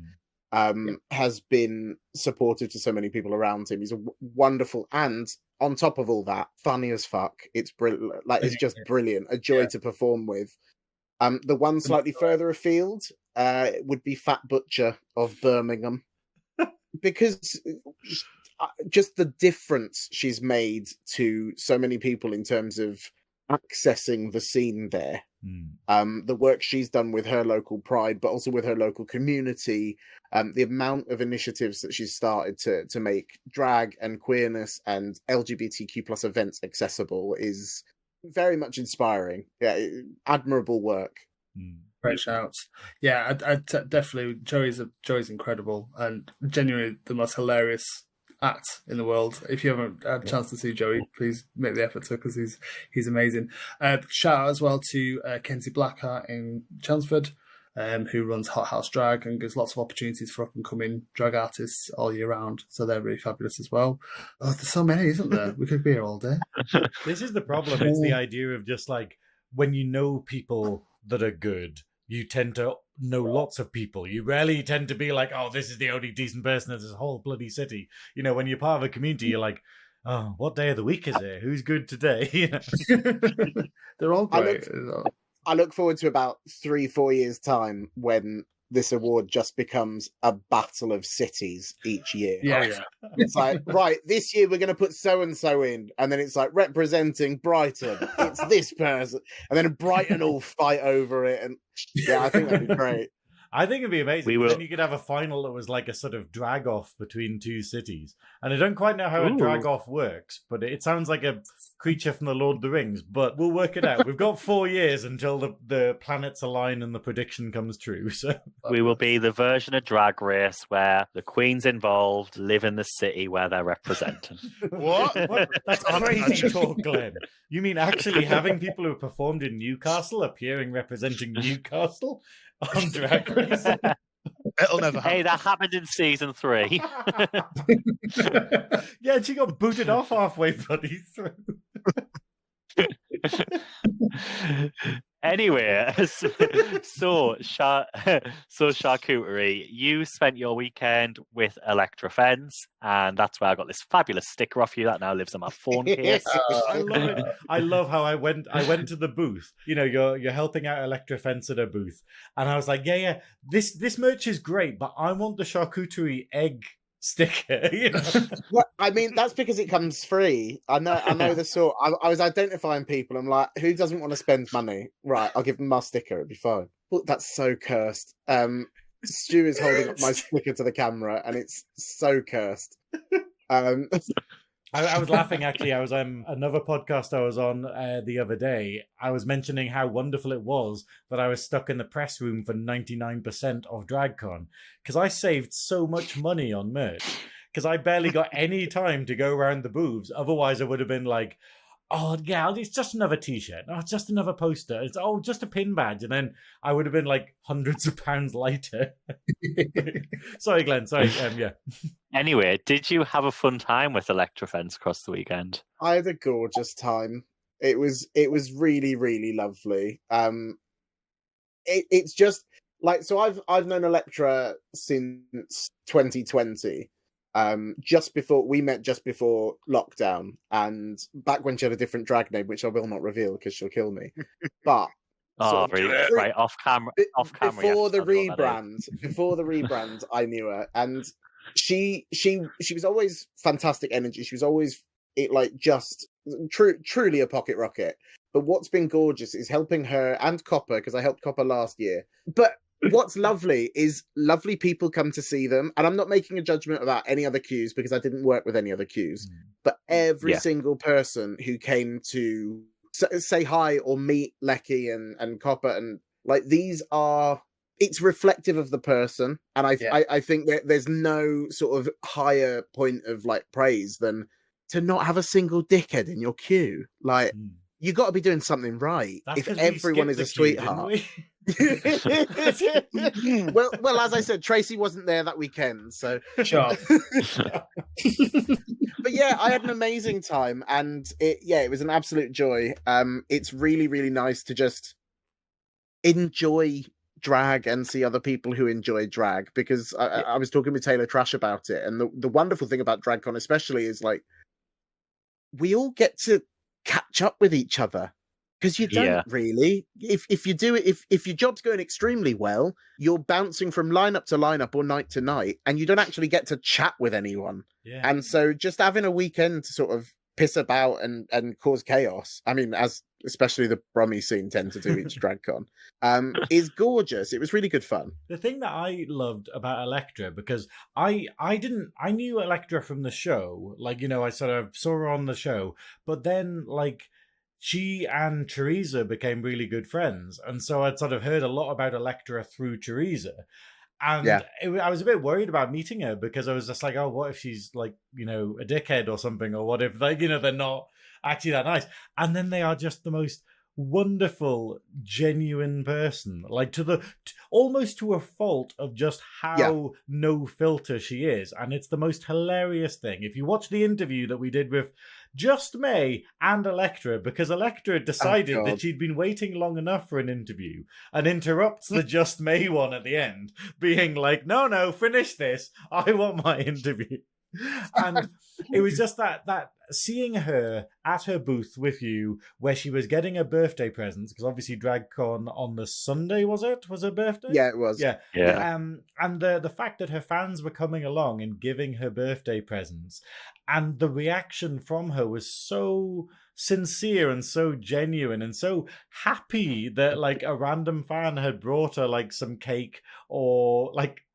Has been supportive to so many people around him. He's a wonderful, and on top of all that, funny as fuck. It's brilliant. It's just brilliant. A joy to perform with. The one slightly further afield would be Fat Butcher of Birmingham, because just the difference she's made to so many people in terms of accessing the scene there. The work she's done with her local pride, but also with her local community, the amount of initiatives that she's started to make drag and queerness and LGBTQ plus events accessible is very much inspiring. Yeah, admirable work. Great shouts. Yeah, I definitely. Joey's incredible and genuinely the most hilarious act in the world. If you haven't had a chance to see Joey, please make the effort to, because he's amazing. Shout out as well to Kenzie Blackheart in Chelmsford, who runs Hot House Drag and gives lots of opportunities for up and coming drag artists all year round. So they're really fabulous as well. Oh, there's so many, isn't there? We could be here all day. This is the problem. It's the idea of just like, when you know people that are good, you tend to know lots of people. You rarely tend to be like, oh, this is the only decent person in this whole bloody city. When you're part of a community, you're like, oh, what day of the week is it? Who's good today? They're all great. I look forward to about 3-4 years' time when this award just becomes a battle of cities each year. Yeah. It's like, right, this year we're going to put so-and-so in. And then it's like, representing Brighton, it's this person. And then Brighton all fight over it. And yeah, I think that'd be great. I think it'd be amazing. Then you could have a final that was like a sort of drag-off between two cities. And I don't quite know how a drag-off works, but it sounds like a creature from the Lord of the Rings. But we'll work it out. We've got 4 years until the planets align and the prediction comes true. So we will be the version of Drag Race where the queens involved live in the city where they're represented. What? That's crazy talk, Glenn. You mean actually having people who performed in Newcastle appearing representing Newcastle on Drag Race? It'll never happen. Hey, that happened in season 3. Yeah, she got booted off halfway bloody through. Anyway, so Shar Cooterie, you spent your weekend with Electra Fence, and that's where I got this fabulous sticker off you that now lives in my phone case. I love it. I love how I went to the booth. You know, you're helping out Electra Fence at her booth, and I was like, yeah, this merch is great, but I want the charcuterie egg sticker. You know? Well, I mean, that's because it comes free. I know the sort. I was identifying people. I'm like, who doesn't want to spend money? Right, I'll give them my sticker. It'll be fine. Look, that's so cursed. Stu is holding up my sticker to the camera, and it's so cursed. I was laughing actually. I was another podcast I was on the other day. I was mentioning how wonderful it was that I was stuck in the press room for 99% of DragCon because I saved so much money on merch because I barely got any time to go around the booths. Otherwise, I would have been like, "Oh yeah, it's just another T-shirt. Oh, it's just another poster. It's just a pin badge," and then I would have been like hundreds of pounds lighter. Sorry, Glenn. Sorry. Yeah. Anyway, did you have a fun time with Electra Fence across the weekend? I had a gorgeous time. It was really, really lovely. It's just like, so I've known Electra since 2020. Just before lockdown, and back when she had a different drag name, which I will not reveal because she'll kill me. But right off camera. Before the rebrand, I knew her, and she was always fantastic energy. She was always just truly a pocket rocket. But what's been gorgeous is helping her and Copper, because I helped Copper last year. But what's lovely is lovely people come to see them, and I'm not making a judgment about any other queues because I didn't work with any other queues. But every single person who came to say hi or meet Lecky and Copper, and it's reflective of the person, and I think that there's no sort of higher point of praise than to not have a single dickhead in your queue. You got to be doing something right. That's if everyone is a sweetheart. well, as I said, Tracey wasn't there that weekend, so Sure. But yeah, I had an amazing time, and it was an absolute joy. It's really, really nice to just enjoy drag and see other people who enjoy drag, because I was talking with Taylor Trash about it, and the wonderful thing about DragCon especially is we all get to catch up with each other, because you don't really. If you do it, if your job's going extremely well, you're bouncing from lineup to lineup or night to night, and you don't actually get to chat with anyone. Yeah. And so just having a weekend to sort of piss about and cause chaos, I mean, as especially the Brummy scene tend to do each DragCon, is gorgeous. It was really good fun. The thing that I loved about Electra, because I knew Electra from the show, I sort of saw her on the show, but then she and Teresa became really good friends, and so I'd sort of heard a lot about Electra through Teresa. And I was a bit worried about meeting her, because I was just like, oh, what if she's a dickhead or something, or what if they're not actually that nice? And then they are just the most wonderful, genuine person, almost to a fault of just how no filter she is. And it's the most hilarious thing. If you watch the interview that we did with Just May and Electra, because Electra decided that she'd been waiting long enough for an interview, and interrupts the Just May one at the end, being like, no, finish this. I want my interview. And it was just that seeing her at her booth with you, where she was getting her birthday presents, because obviously DragCon on the Sunday, was her birthday? Yeah, it was. Yeah. And the fact that her fans were coming along and giving her birthday presents, and the reaction from her was so sincere and so genuine and so happy that a random fan had brought her some cake, or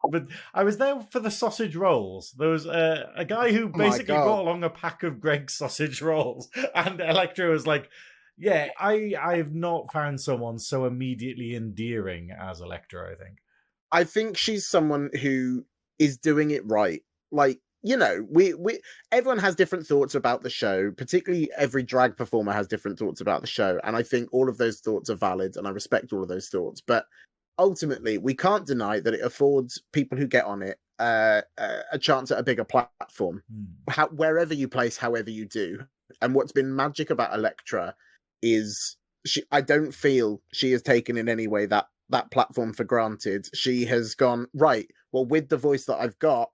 but I was there for the sausage rolls. There was a guy who basically brought along a pack of Greg's sausage rolls, and Electra was like, yeah, I've not found someone so immediately endearing as Electra. I think she's someone who is doing it right. We everyone has different thoughts about the show, particularly every drag performer has different thoughts about the show, and I think all of those thoughts are valid, and I respect all of those thoughts. But ultimately, we can't deny that it affords people who get on it a chance at a bigger platform, wherever you place, however you do. And what's been magic about Electra is I don't feel she has taken in any way that platform for granted. She has gone, right, well, with the voice that I've got,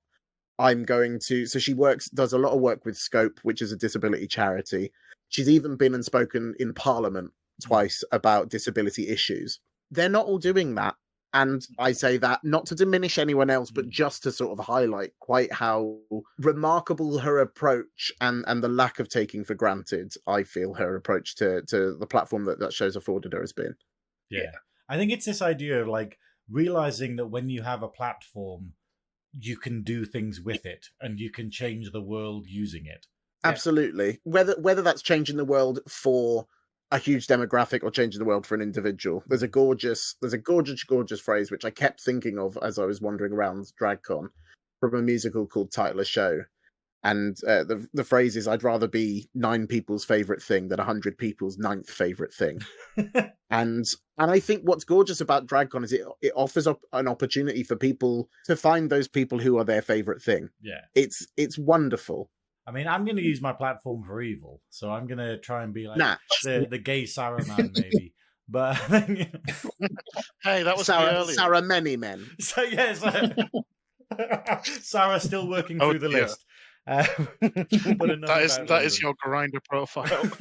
I'm going to... So she does a lot of work with Scope, which is a disability charity. She's even been and spoken in Parliament twice about disability issues. They're not all doing that. And I say that not to diminish anyone else, but just to sort of highlight quite how remarkable her approach and the lack of taking for granted, I feel, her approach to the platform that shows afforded her has been. Yeah. I think it's this idea of like realizing that when you have a platform, you can do things with it and you can change the world using it. Absolutely. Whether that's changing the world for a huge demographic or changing the world for an individual. There's a gorgeous phrase which I kept thinking of as I was wandering around DragCon from a musical called Title of Show. And the phrase is, I'd rather be 9 people's favourite thing than 100 people's 9th favourite thing. And I think what's gorgeous about DragCon is it offers up an opportunity for people to find those people who are their favourite thing. Yeah. It's wonderful. I mean, I'm going to use my platform for evil, so I'm going to try and be like Natch. the gay Sarah man, maybe. But I think... Hey, that was Sarah Many Men. So yes, Sarah's still working through the list. That is your grinder profile.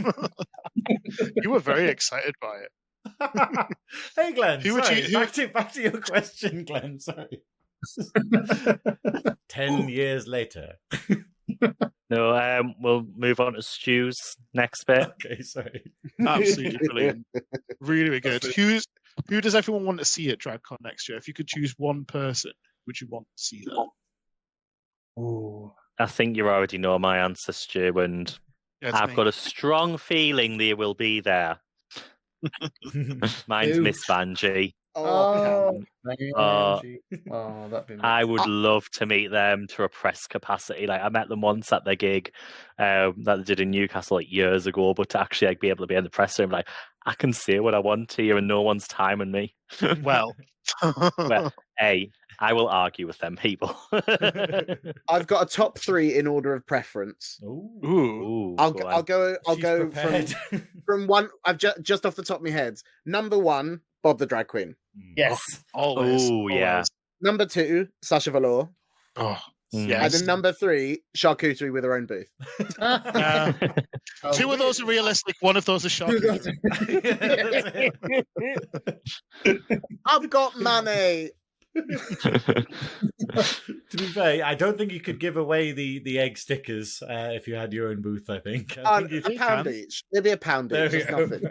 You were very excited by it. Hey, Glenn. Back to your question, Glenn. Sorry. 10 years later. No, we'll move on to Stu's next bit. Okay, sorry. Absolutely brilliant. Really, really good. Who does everyone want to see at DragCon next year? If you could choose one person, would you want to see them? Oh, I think you already know my answer, Stu, and I've got a strong feeling they will be there. Mine's Miss Vanjie. that'd be I would love to meet them to a press capacity. Like I met them once at their gig that they did in Newcastle like years ago, but to actually like be able to be in the press room, like I can say what I want here and no one's timing me. Well, hey, I will argue with them people. I've got a top 3 in order of preference. Ooh, I'll go prepared. from one. I've just off the top of my head. Number 1, Bob the Drag Queen. Yes. Always. Yeah. Number 2, Sasha Velour. Oh, And yes. then number 3, Shar Cooterie with her own booth. 2 of those are realistic. One of those is shocking. I've got money. To be fair, I don't think you could give away the egg stickers if you had your own booth. I think A pound each. Maybe a pound each. Just nothing.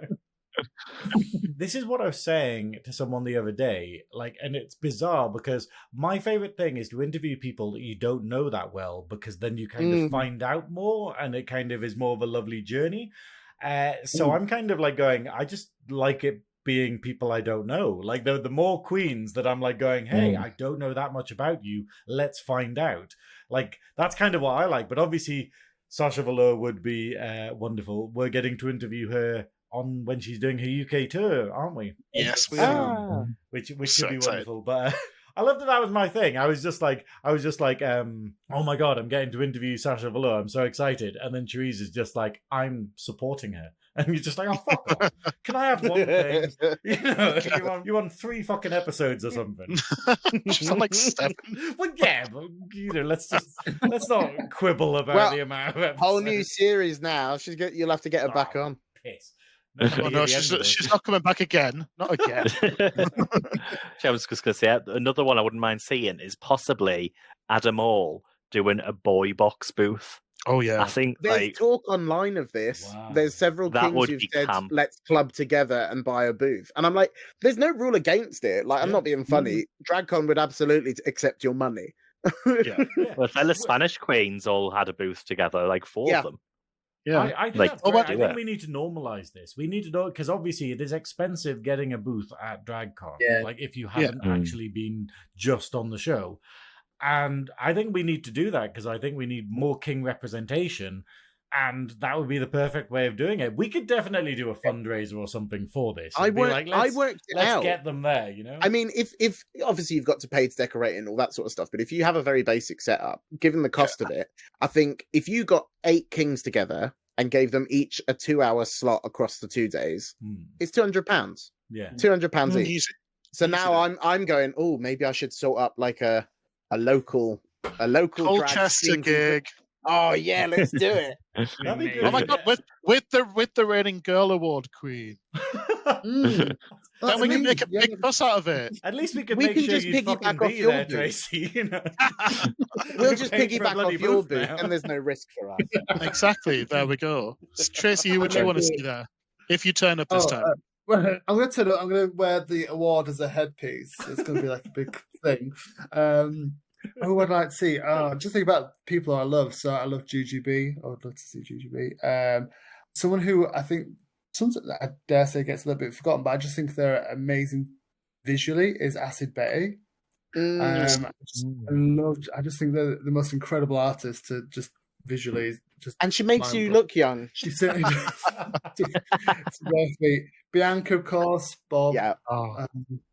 This is what I was saying to someone the other day, like, and it's bizarre because my favorite thing is to interview people that you don't know that well, because then you kind of find out more and it kind of is more of a lovely journey. So I'm kind of like going, I just like it being people I don't know. Like the more queens that I'm like going, hey, I don't know that much about you, let's find out. Like that's kind of what I like. But obviously Sasha Velour would be wonderful. We're getting to interview her on when she's doing her UK tour, aren't we? Yes, we are. Which should be wonderful. But I love that was my thing. I was just like, oh my god, I'm getting to interview Sasha Velour. I'm so excited. And then Therese is just like, I'm supporting her. And you're just like, oh, fuck off. Can I have one thing? You want 3 fucking episodes or something. She's on like 7. Well, yeah, but let's not quibble about the amount of episodes. Whole new series now. You'll have to get her back on. Piss. No, she's not coming back again. Not again. I was just going to say, another one I wouldn't mind seeing is possibly Adam All doing a boy box booth. Oh, yeah. I think there's talk online of this. Wow. There's several kings who've said, let's club together and buy a booth. And I'm like, there's no rule against it. Like, I'm not being funny. DragCon would absolutely accept your money. Yeah. Well, the Spanish queens all had a booth together, like 4 of them. Yeah, I think that's great. I think we need to normalize this. We need to know, because obviously it is expensive getting a booth at DragCon. Yeah. Like if you haven't actually been just on the show. And I think we need to do that because I think we need more king representation. And that would be the perfect way of doing it. We could definitely do a fundraiser or something for this. I worked it out. Let's get them there, you know? I mean, if obviously you've got to pay to decorate and all that sort of stuff, but if you have a very basic setup, given the cost of it, I think if you got 8 kings together and gave them each a 2-hour slot across the 2 days, it's £200. Yeah. £200 each. Easy. So Easy now then. I'm going, oh, maybe I should sort up like a local drag Colchester scene. gig. Oh yeah, let's do it. That'd be Oh my good. god, with the reigning girl award queen. Mm. Then we can make a Yeah. big fuss out of it. At least we could We make can sure just you piggyback fucking off be your there, booth. Tracy. You know? We'll We're just paying for a piggyback bloody off your booth booth, now. and there's no risk for us. Exactly. There we go. Tracy, who would you want to see there? If you turn up this time. Well, I'm going to wear the award as a headpiece. It's going to be like a big thing. Who would I like to see? Just think about people I love. So I love GGB. I would love to see GGB. Someone who I think, I dare say, gets a little bit forgotten, but I just think they're amazing visually is Acid Betty. I just think they're the most incredible artist to just visually just. And she makes you look young. She certainly does. It's worth me. Bianca, of course. Bob. Yeah. A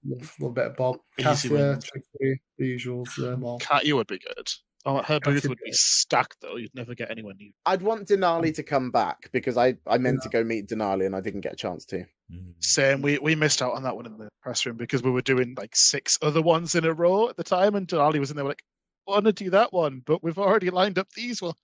little bit of Bob. Easy Katia, wins. Tracy, the usuals. Katia would be good. Oh, her booth Katia would be stacked though. You'd never get anyone new. I'd want Denali to come back because I meant to go meet Denali and I didn't get a chance to. Same. We missed out on that one in the press room because we were doing like 6 other ones in a row at the time, and Denali was in there. We're like, I want to do that one, but we've already lined up these ones.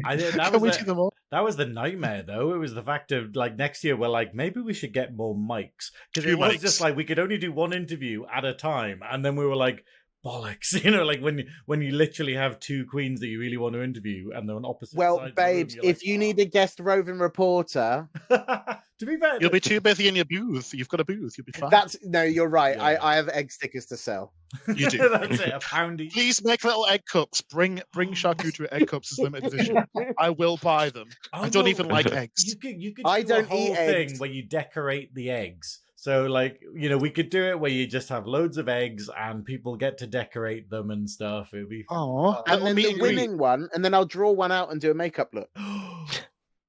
That was the nightmare, though. It was the fact of like next year we're like, maybe we should get more mics because it was just like we could only do one interview at a time, and then we were like, bollocks, you know, like when you literally have 2 queens that you really want to interview and they're on opposite Well, sides babes, of the room, if you need a guest roving reporter, to be fair, you'll be too busy in your booth. You've got a booth. You'll be fine. no, you're right. Yeah. I have egg stickers to sell. You do. That's it, a pound each. Please make little egg cups. Bring Shar Cooterie egg cups as limited edition. I will buy them. I don't even like eggs. You could I do don't a whole eat thing eggs. where you decorate the eggs. So, like, you know, we could do it where you just have loads of eggs and people get to decorate them and stuff. It'd be. Oh, And then the winning one, and then I'll draw one out and do a makeup look.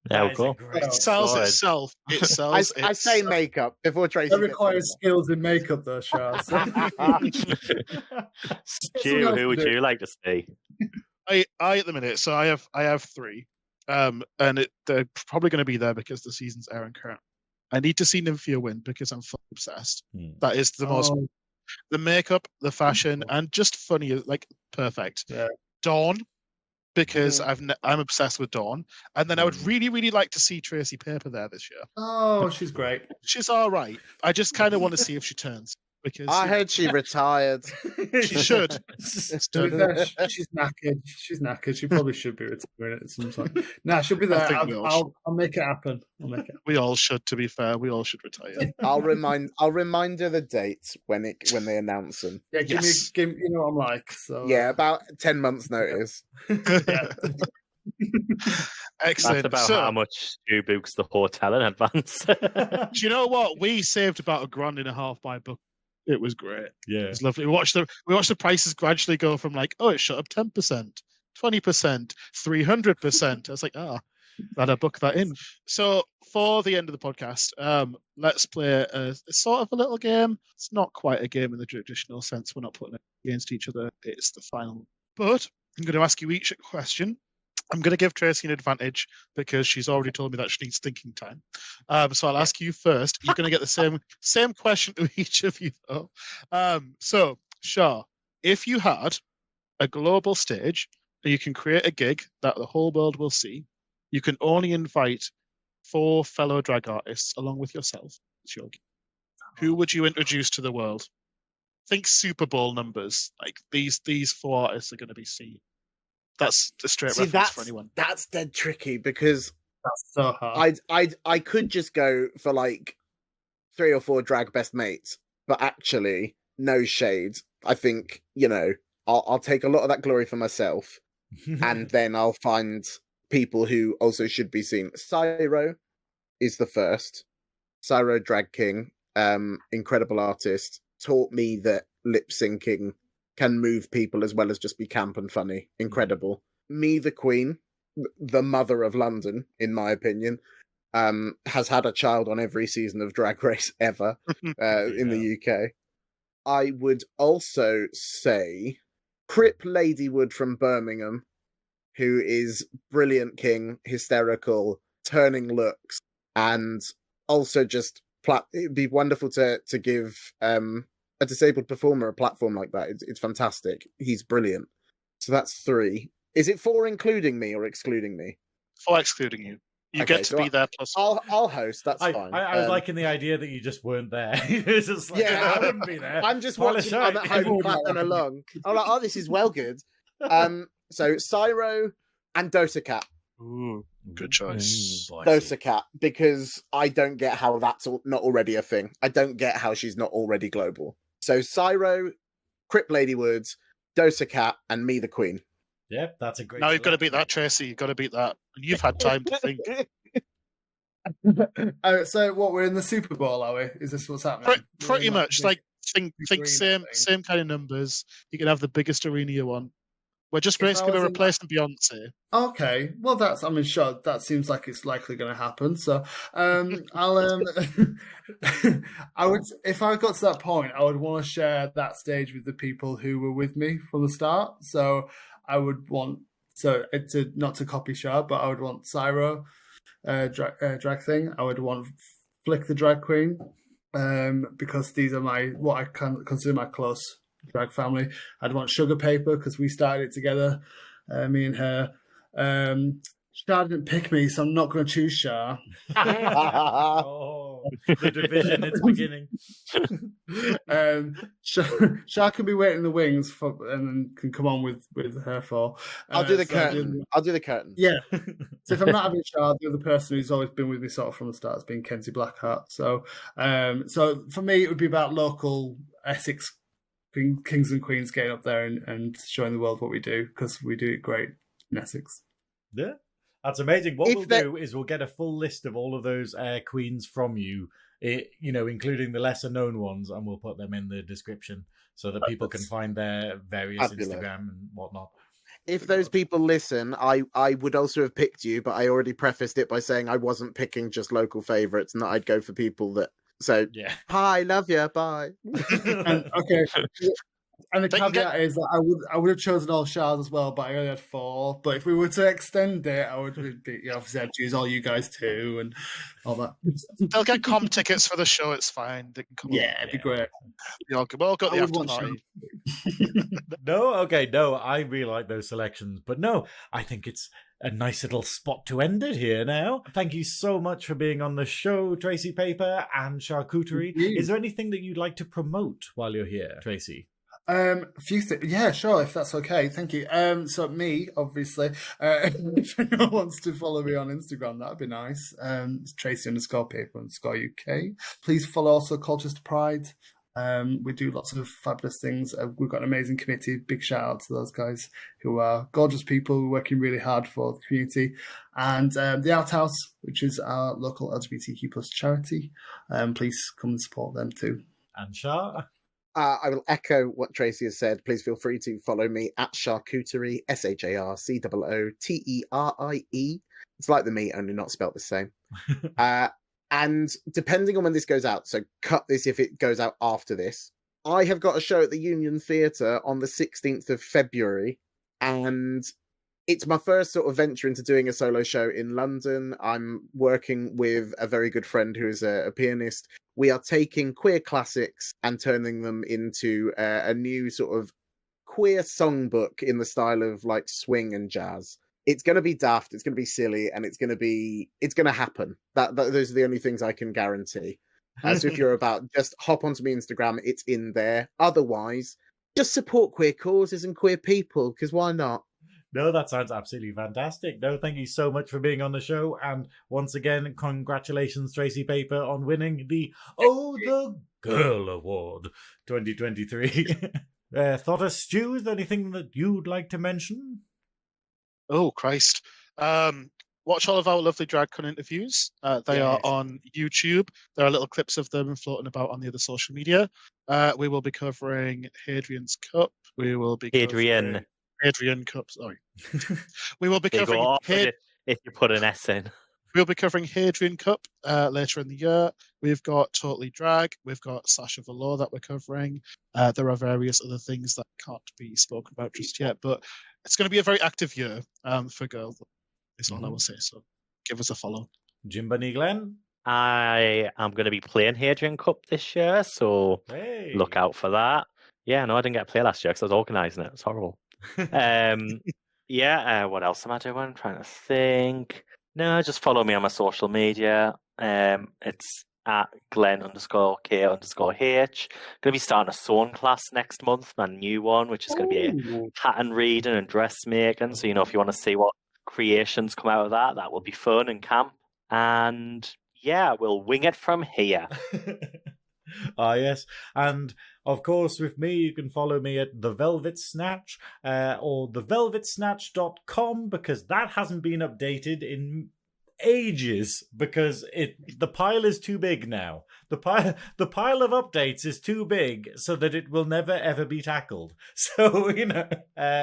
There we go. It sells itself. It sells. I say makeup before Tracy. That requires skills in makeup, though, Shar. Stu, who would you like to see? I at the minute, so I have 3, and they're probably going to be there because the season's airing current. I need to see Nymphia win because I'm fully obsessed. That is the most, the makeup, the fashion, and just funny, like perfect. Yeah. Dawn, because I'm obsessed with Dawn, and then I would really, really like to see Tracey Paper there this year. Oh, she's great. She's all right. I just kind of want to see if she turns because I heard she retired. she should. To be fair, she's knackered. She's knackered. She probably should be retiring at some time. Nah, she'll be there. I'll make it happen. We all should. To be fair, we all should retire. I'll remind her the dates when they announce them. Yeah, give me. You know what I'm like. So yeah, about 10 months notice. Yeah. Excellent. That's about how much Stu books the hotel in advance. Do you know what? We saved about $1.50 by book. It was great. Yeah, it was lovely. We watched the prices gradually go from like, oh, it shot up 10%, 20%, 300%. I was like, I'll book that in. So for the end of the podcast, let's play a sort of a little game. It's not quite a game in the traditional sense. We're not putting it against each other. It's the final. But I'm going to ask you each a question. I'm going to give Tracy an advantage because she's already told me that she needs thinking time. So I'll ask you first. You're going to get the same question to each of you, though. So, Shar, if you had a global stage and you can create a gig that the whole world will see, you can only invite 4 fellow drag artists along with yourself. It's your gig. Who would you introduce to the world? Think Super Bowl numbers. Like these 4 artists are going to be seen. That's a straight reference for anyone. That's dead tricky because that's so hard. I could just go for like 3 or 4 drag best mates, but actually, no shade. I think, you know, I'll take a lot of that glory for myself, and then I'll find people who also should be seen. Cyro is the first. Cyro Drag King, incredible artist, taught me that lip syncing can move people as well as just be camp and funny. Incredible. Me, the Queen, the mother of London, in my opinion, has had a child on every season of Drag Race ever in the UK. I would also say Crip Ladywood from Birmingham, who is brilliant king, hysterical, turning looks, and also just it'd be wonderful to give a disabled performer a platform like that. It's fantastic. He's brilliant. So that's 3. Is it 4 including me or excluding me? 4 excluding you. You Okay, get to so be there plus. I'll host. That's fine. I was liking the idea that you just weren't there. It's just like, Yeah, I wouldn't be there. I'm just Pile of watching. shite. I'm at home clapping along. I'm like, oh, this is well good. So Cyro and Dosa Cat. Ooh, good choice. Dosa Cat, because I don't get how that's not already a thing. I don't get how she's not already global. So Cyro, Crip Lady Woods, Dosa Cat, and me the Queen. Yep, that's a great. Now you've got to beat that, Tracey. You've got to beat that. And you've had time to think. So what, we're in the Super Bowl, are we? Is this what's happening? Pretty much. Like think same thing. kind of numbers. You can have the biggest arena you want. We're just If I basically was in replacing Beyonce. Okay, well, sure, that seems like it's likely going to happen. So, I'll, I would, if I got to that point, I would want to share that stage with the people who were with me from the start. So, I would want, not to copy Shar, but I would want Cyro, drag thing. I would want Flick the drag queen, because these are what I consider my close drag family. I'd want Sugar Paper because we started it together, me and her. Shar didn't pick me, so I'm not going to choose Shar. Oh, the division is beginning. Shar can be waiting in the wings and then can come on with her 4. I'll do the curtain. I'll do the curtain. Yeah. So if I'm not having Shar, the other person who's always been with me sort of from the start has been Kenzie Blackheart. So, so for me, it would be about local Essex kings and queens getting up there and showing the world what we do, because we do it great in Essex. Yeah, that's amazing. What we'll do is we'll get a full list of all of those queens from you, including the lesser known ones, and we'll put them in the description so that people can find their various Instagram and whatnot. If those people listen, I would also have picked you, but I already prefaced it by saying I wasn't picking just local favourites and that I'd go for people that. So, yeah. Hi, love you, bye. Okay. And the caveat is that I would have chosen all Shars as well, but I only had 4. But if we were to extend it, I would obviously I'd choose all you guys too and all that. They'll get comp tickets for the show. It's fine. They can come. Yeah, it'd be great. We'll got the after party. No, I really like those selections, but no, I think it's a nice little spot to end it here now. Thank you so much for being on the show, Tracey Paper and Shar Cooterie. Is there anything that you'd like to promote while you're here, Tracey? A few things. Yeah, sure, if that's okay. Thank you. So me, obviously, if anyone wants to follow me on Instagram, that'd be nice. It's Tracey_Paper_UK. Please follow also Colchester Pride. We do lots of fabulous things. We've got an amazing committee. Big shout out to those guys who are gorgeous people working really hard for the community. And the Outhouse, which is our local LGBTQ plus charity. Please come and support them too. And Shar? I will echo what Tracey has said. Please feel free to follow me at Shar Cooterie, SharCooterie. It's like the meat, only not spelt the same. And depending on when this goes out, so cut this if it goes out after this, I have got a show at the Union Theatre on the 16th of February, and it's my first sort of venture into doing a solo show in London. I'm working with a very good friend who is a pianist. We are taking queer classics and turning them into a new sort of queer songbook in the style of like swing and jazz. It's going to be daft, it's going to be silly, and it's going to happen. Those are the only things I can guarantee. So if you're about, just hop onto my Instagram, it's in there. Otherwise, just support queer causes and queer people, because why not? No, that sounds absolutely fantastic. No, thank you so much for being on the show. And once again, congratulations, Tracey Paper, on winning the the GURL Award 2023. Thotter Stu, is there anything that you'd like to mention? Oh, Christ. Watch all of our lovely DragCon interviews. They are on YouTube. There are little clips of them floating about on the other social media. We will be covering Hadrian's Cup. We will be Hadrian Cup, sorry. We will be covering if you put an S in. We'll be covering Hadrian Cup later in the year. We've got Totally Drag. We've got Sasha Velour that we're covering. There are various other things that can't be spoken about just yet, but it's going to be a very active year for GURL. Is all I will say. So give us a follow. Jim Bunny Glenn. I am going to be playing Hadrian Cup this year, so Hey. look out for that. Yeah, no, I didn't get to play last year because I was organising it. It's horrible. What else am I doing? I'm trying to think. No, just follow me on my social media. It's at Glenn_K_H. Going to be starting a sewing class next month, my new one, which is going to be pattern reading and dressmaking. So, if you want to see what creations come out of that, that will be fun and camp. And yeah, we'll wing it from here. Yes. And of course, with me, you can follow me at The Velvet Snatch or thevelvetsnatch.com, because that hasn't been updated in ages, because the pile is too big now. The pile of updates is too big so that it will never ever be tackled. So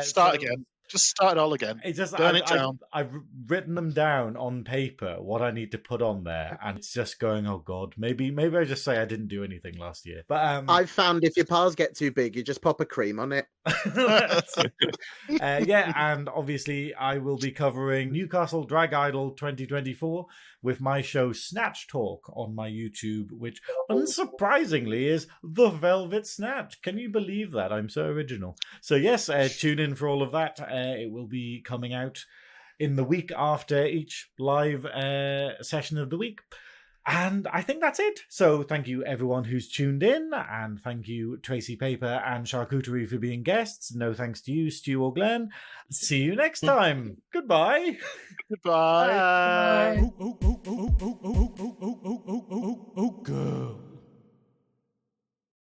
Start again. Just start it all again. Burn it down. I've written them down on paper, what I need to put on there, and it's just going, oh God, maybe I just say I didn't do anything last year. But I've found if your piles get too big, you just pop a cream on it. And obviously I will be covering Newcastle Drag Idol 2024 with my show Snatch Talk on my YouTube, which unsurprisingly is The Velvet Snatch. Can you believe that? I'm so original. So yes, tune in for all of that. It will be coming out in the week after each live session of the week. And I think that's it. So thank you everyone who's tuned in, and thank you Tracey Paper and Shar Cooterie for being guests. No thanks to you, Stu or Glenn. See you next time. Goodbye. Goodbye. Bye.